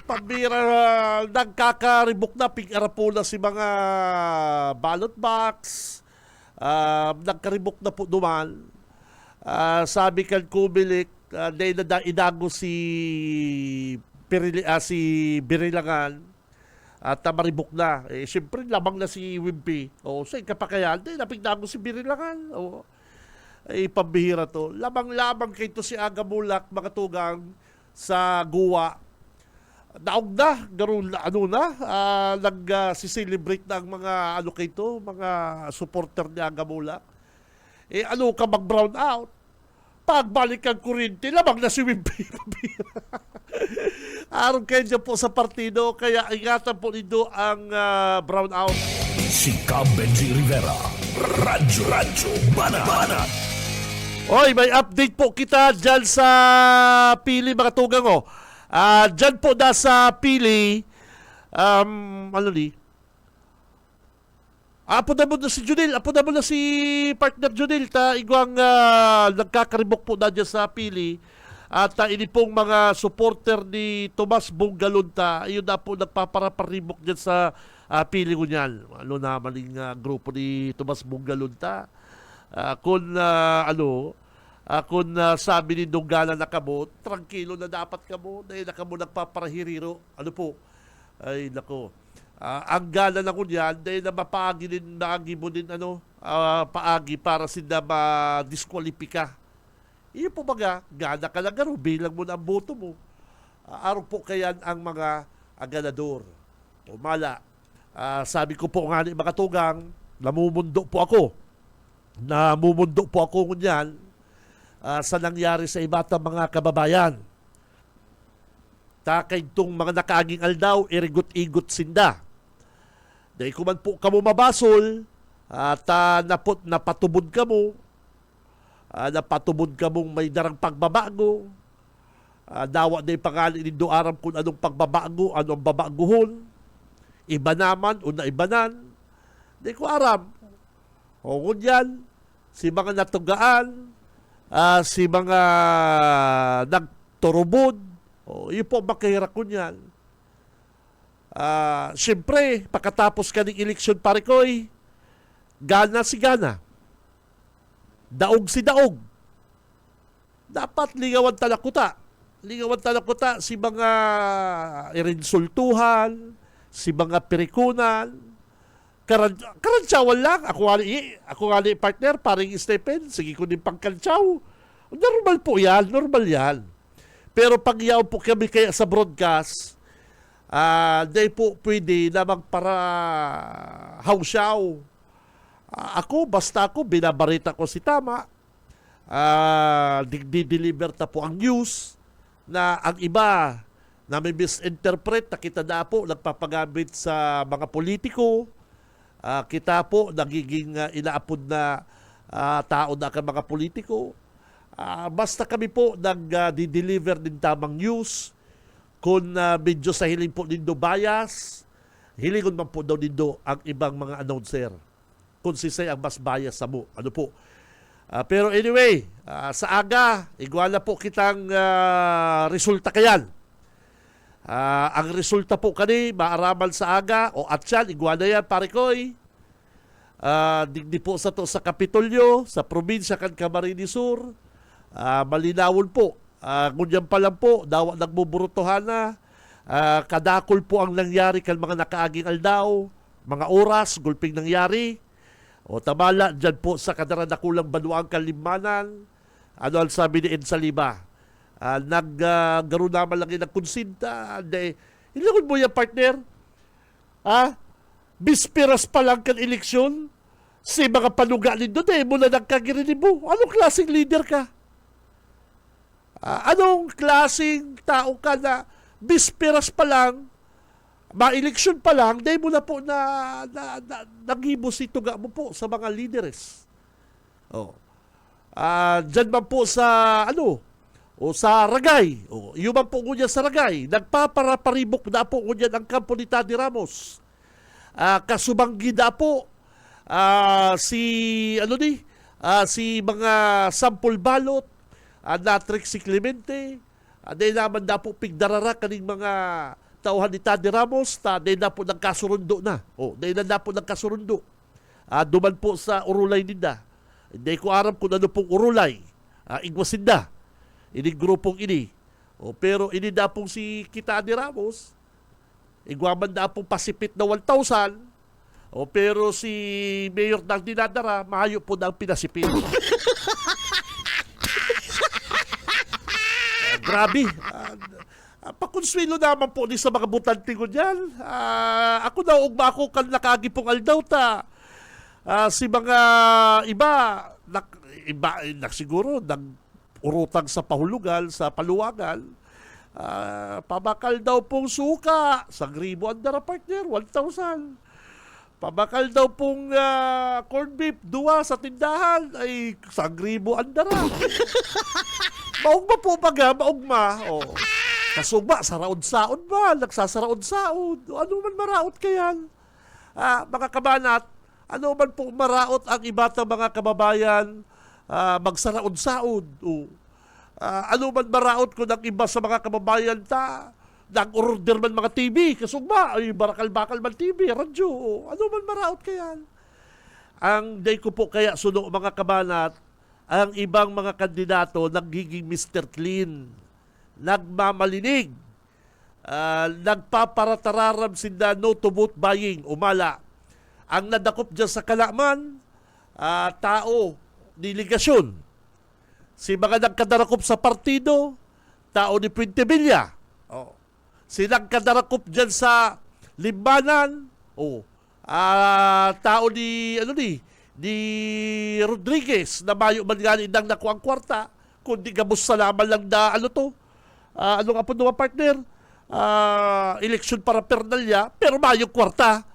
Pambira, nagkakaribok na, pig-arapo na si mga ballot box, nagkaribok na po duman. Sabi kan Kumilik, inago si Birilangan, at maribok na. Siyempre, lamang na si Wimpy. Sa kapakayan, napigdago si Birilangan. Pambihira to. Lamang-lamang kay to si Agamulak, mga tugang, sa guwa. Naog na, nag-celebrate na ang mga, mga supporter ni Agamulak. Ka mag-brown out? Pagbalik ang kurinti, lamang na si Wimpy. Araw kayo dyan po sa partido, kaya ingatan po nito ang brown out. Si Cam Benji Rivera, Radyo Banat. Oy, may update po kita dyan sa Pili, mga tugang dyan po sa Pili, apo na mo na si Junil, partner Junil, igwang nagkakaribok po na dyan sa Pili. At ini pong mga supporter ni Tomas Bungalunta, ayun na po nagpaparaparibok dyan sa Pili ko niyan. Naman yung grupo ni Tomas Bungalunta. Kung sabi ni Dunggala na kamo, tranquilo na dapat kamo, dahil na kamo nagpaparahiriro. Ay nako. Ang gala na ko niyan, dahil na mapaagi mo din paagi para sila ma-disqualifika. Iyo po baga, gana ka lang bilang mo na ang boto mo. Araw po kayan ang mga ganador. Sabi ko po nga ni mga tugang, namumundo po ako ngunyan sa nangyari sa iba't mga kababayan. Takay itong mga nakaaging aldaw, irigot-igot sinda. Dahil kuman po kamo mabasol, at napatubod kamo, napatubod kamong may darang pagbabago, dawa na yung pangalan ni Doaram kung anong pagbabago, anong babaguhon, iba naman, una ibanan, di ko aram. Ngunyan, si mga natugaan, si mga nagturubod, yun po makahirap ko niyan. Siyempre, pagkatapos ka ng eleksyon, pare ko'y, gana si gana. Daog si daog. Dapat lingawan talakuta. Si mga irinsultuhan, si mga perikunan, karantsawan lang. Ako nga partner, paring Stephen, sige ko din pangkantsaw. Normal po yan, normal yan. Pero pag yaw po kami kaya sa broadcast, di po pwede na magpara hawsyaw. Basta ako, binabarita ko si Tama. Di-deliver ta po ang news na ang iba na may misinterpret na kita na po nagpapagamit sa mga politiko. Kita po nagiging inaapod na tao na ka mga politiko. Basta kami po nag-deliver din tamang news. Kung medyo sa hiling po nindo bias, hilingon man po daw nindo ang ibang mga announcer. Kung sisay ang mas bias sa mo. Ano po? Pero anyway, sa aga, iguala po kitang resulta kayan. Ang resulta po kani, maaraman sa aga, o atyan, iguala yan, pare koy. Digdi po sa to sa Kapitolyo, sa probinsya kan Camarines Sur. Malinawon po. Ngunyan pa lang po, daw nagbuburutohan na. Kadakol po ang nangyari kan mga nakaaging aldaw, mga oras, gulping nangyari. O tamala, dyan po sa kadaranakulang Banuang Kalimanan, ano ang sabi ni Ed Saliba? Naggaro naman lang yung nagkonsinta. Ilagod mo yan, partner. Bisperas pa lang kan eleksyon, si mga panugalin doon muna nagkagirinig mo. Anong klaseng leader ka? Anong klaseng tao ka na bisperas pa lang, ma-eleksyon pa lang, dahil mo na po nag-ibos ito mo po sa mga leaders. Diyan man po sa, sa Ragay. Yung man po ngunyan sa Ragay, nagpaparaparibok na po ngunyan ang kampo ni Tani Ramos. Kasubanggi na po, si mga sample balot, Natrix si Clemente, dahil naman na po pigdarara kaning mga tauhan ni Tani Ramos, dahil na po nagkasurundo na. Dahil na po nagkasurundo. Duman po sa urulay ninda. Hindi ko aram kung ano pong urulay. Igwasin na. Ini grupong ini. Pero ini na pong si Tani Ramos, igwaman na pong pasipit na 1,000. Pero si Mayor nang dinadara, mahayo po na ang pinasipit. Grabe. Pakonsuelo naman po ni sa mga butante ko dyan. Ako daw, ugma ako kan nakagi pong aldaw ta. Si mga iba siguro, nag-urutang sa pahulugan, sa paluwagan. Pabakal daw pong suka, 1,000 andara, partner, 1,000. Pabakal daw pong corned beef, 2 sa tindahan, ay 1,000 andara. Maugma po baga, maugma. Kasugba, saraod-saod ba? Nagsasaraod-saod. Ano man maraot kayan? Mga kabanat, ano man po maraot ang iba ng mga kababayan magsaraod-saod? Ano man maraot ko ng iba sa mga kababayan nag-order man mga TV, kasugba, ay barakal-bakal man TV, radyo. Ano man maraot kayan? Ang day ko po kaya suno mga kabanat, ang ibang mga kandidato nagiging Mr. Clean, nagmamalinig, nagpaparatararam sinda no to vote buying, umala. Ang nadakop dyan sa kalaman, tao, delegasyon. Si mga nagkadarakop sa partido, tao ni Puente Villa. Si nagkadarakop dyan sa Limbanan, tao ni Rodriguez na mayo man nga nang nakuha ang kwarta, kundi gabos sa laman lang na ano nga po naman partner, eleksyon para pernalya, pero mayo kwarta.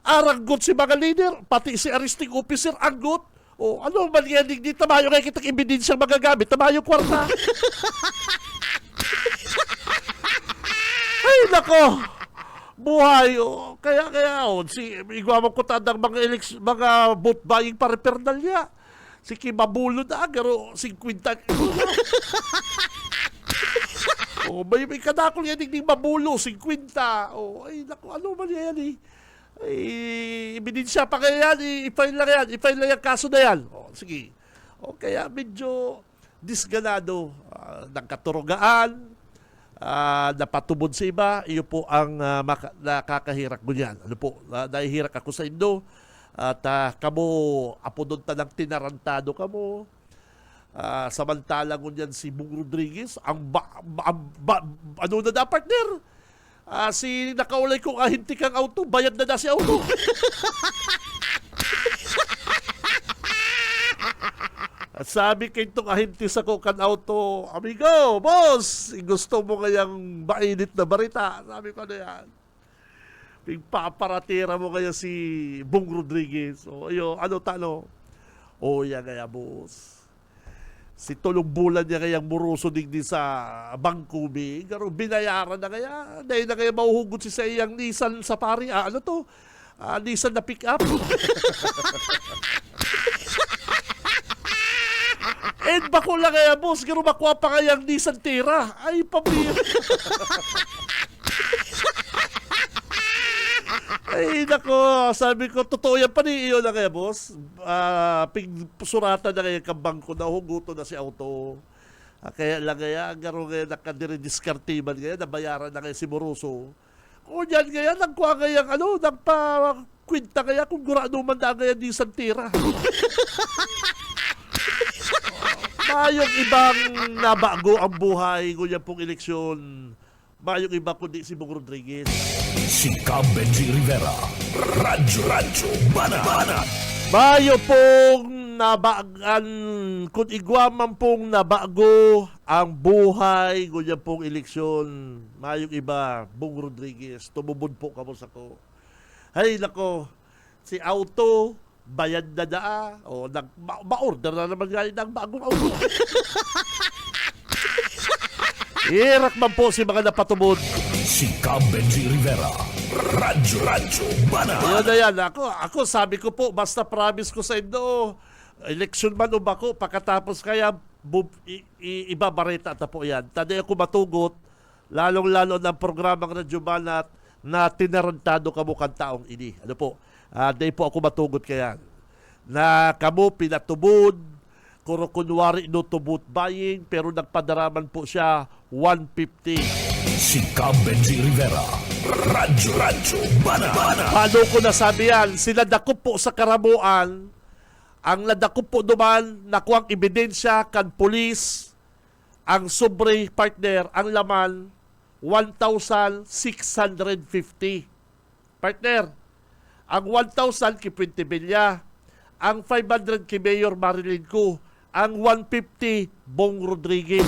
Aranggot si mga leader, pati si arresting officer, anggot. Ano man yan, di tamayo kaya kitang ebidensyang magagamit, tamayo kwarta. Ay, nako! Buhay, kaya, igwamang ko tandang mga vote buying para pernalya. Si Kimabulo na, garo 50. May kadakol yan, hindi mabulo, 50. Ay, naku, ano man yan Ay, ebidensya pa kaya yan, i-file lang yan, kaso na yan. Sige. Kaya medyo disganado, ng katurugaan, napatubod sa iba, iyo po ang nakakahirak mo yan. Ano po, nahihirak ako sa Indo, at kamo, apodon ta ng tinarantado kamo, Samantalang ngunyan si Bong Rodriguez, ano na da, partner? Si nakaulay kong ahinti kang auto, bayad na si auto. At sabi kay itong ahinti sa kukan auto, amigo, boss, gusto mo ngayang mainit na barita? Sabi ko na yan. Paparatira mo kaya si Bong Rodriguez. O ano talo? O yan kaya, boss. Si tulong bulan niya kayang muruso digdi sa bangko, pero binayaran na kaya. Dahil na kaya mahuhugot si sayang Nissan Safari. Ano to? Nissan na pick up. And bako lang kaya, boss. Garo makuha pa kayang Nissan Terra. Ay, pabir. Ay, nako, sabi ko, totoo yan pa ni iyo na kaya, boss. Surata na kaya kabang ko na huguto na si auto. Kaya lang kaya, garo kaya nakadiridiskartiman kaya, nabayaran na kaya si Moroso. O yan kaya, nagkuha kaya, nagpa-kwinta kaya kung gurado man na kaya di Santira. Mayong ibang nabago ang buhay, kunya pong eleksyon. Mayong iba kundi si Bong Rodriguez. Si Benji Rivera, Radyo Banat. Mayo pong nabagan, kung igwaman pong nabago ang buhay, kunya pong eleksyon. Mayong iba, Bong Rodriguez, tumubod po kamo sa ko. Hay nako, si auto, bayad na daa, o ma-order na naman gani ng bagong auto. Irak man po si mga napatumod. Si Benji Rivera, Radyo Banat. Ayun na yan. Ako sabi ko po, basta promise ko sa inyo, election man o bako, pagkatapos kaya ibabareta na po yan. Tadi ako matugot, lalong-lalo ng programang Radyo Banat na tinarantado kamo kan taong ini. Ano po? Dahil po ako matugot kaya. Na kamo pinatubod, kuro kunwari no tubot buying, pero nagpadaraman po siya 150. Si Benji Rivera, Radyo Banat. Paano ko nasabi yan? Sila dakop po sa karamuan, ang nadakop po duman, nakuang ebidensya kan pulis, ang sobre partner, ang laman, 1,650. Partner, ang 1,000 kay Puente Villa, ang 500 kay Mayor Marilyn Ko, ang 150 Bong Rodriguez.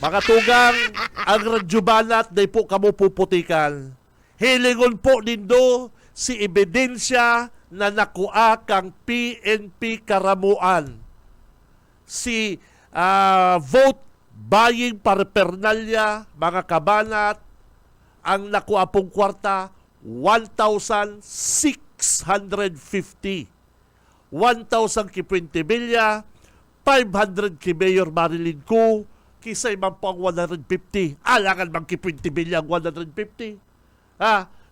Mga tugang, ang Radyo Banat, day po kamo puputikan. Hilingon po nindo si ebidensya na nakuha kang PNP Karamuan. Si vote buying paraphernalia, mga kabanat, ang nakuha pong kwarta, 1,650. 1,000 kay Puente Villa, 500 kay Mayor Marilyn Ko, kisay man po ang 150. Alangan bang kay Puente Villa ang 150?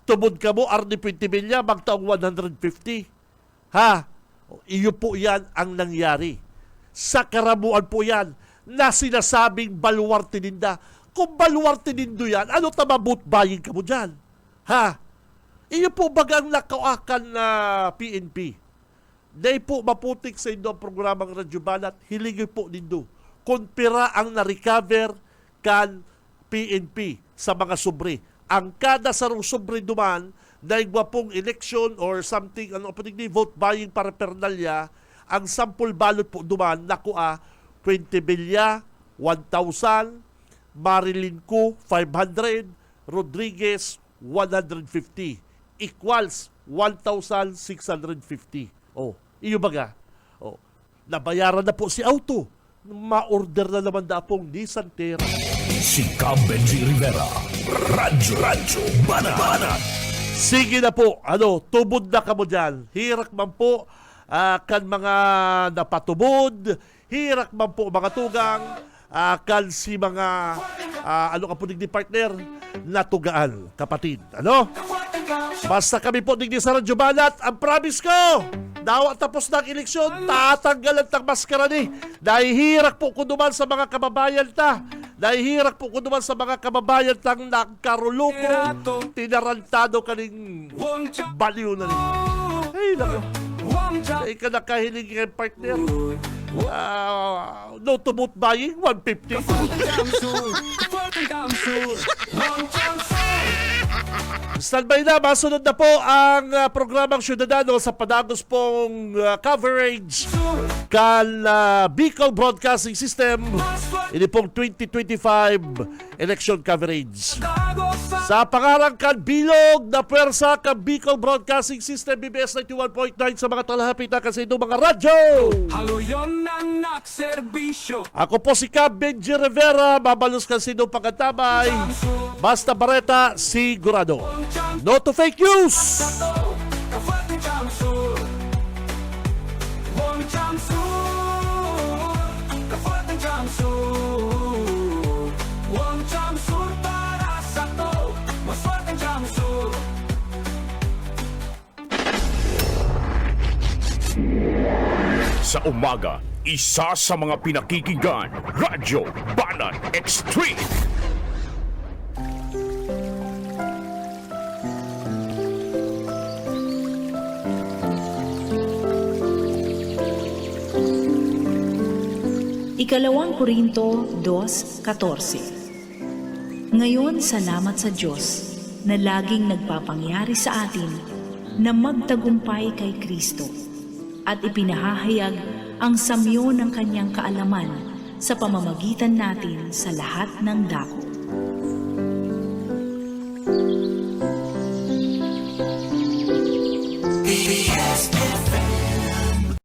Tubod ka mo, Arnie Puente Villa, magtaong 150. Iyo po yan ang nangyari. Sa karamuan po yan, na sinasabing baluarte ninda. Kung baluarte nindo yan, ano tamabot buying ka mo dyan? Iyo po bagang nakauakan na PNP. Dahil po maputik sa indo ang programang Radyo Banat, hilingi po nindo. Kung pira ang na-recover kan PNP sa mga sobre. Ang kada sarong sobre duman, dahil pong election or something, vote buying paraphernalia, ang sample ballot po duman, nakuha, Puente Villa, 1,000, Marilyn Ko, 500, Rodriguez, 150. Equals 1,650. Iyo baga. Nabayaran na po si auto. Ma-order na naman na pong Nissan Terra. Si Benji Rivera, Radyo Banat. Sige na po, tubod na kamo dyan. Hirak man po kan mga napatubod, hirak man po mga tugang, kan si mga, kapunig ni partner, natugaan, kapatid. Basta kami po digdi sa Radyo Banat, ang promise ko, dawa tapos ng eleksyon, tatanggalan tang maskara ni. Dahil hirak po ko duman sa mga kababayan ta. Dahil hirak po ko duman sa mga kababayan tang nagkaruloko, tinarantado kaning baliw na rin. Ay, nako. Ay ka nakahiling kay partner. No to boot buying, 150. Standby na, masunod na po ang programang Syudadano sa padagos pong coverage Bicol Broadcasting System. Ini pong 2025 election coverage. Sa pangarang bilog na pwersa Bicol Broadcasting System, BBS 91.9 sa mga talahapit na kasi mga radyo. Haluyon ng nakserbisyo. Ako po si Cab Benji Rivera, mabalos kasi nung pagkatabay. Basta Bareta, sigurado. No to fake news! Sa umaga, isa sa mga pinakikinggan, Radyo Banat Extreme. Ikalawang Korinto 2:14. Ngayon, salamat sa Diyos na laging nagpapangyari sa atin na magtagumpay kay Kristo at ipinahahayag ang samyo ng kanyang kaalaman sa pamamagitan natin sa lahat ng dako. BBS FM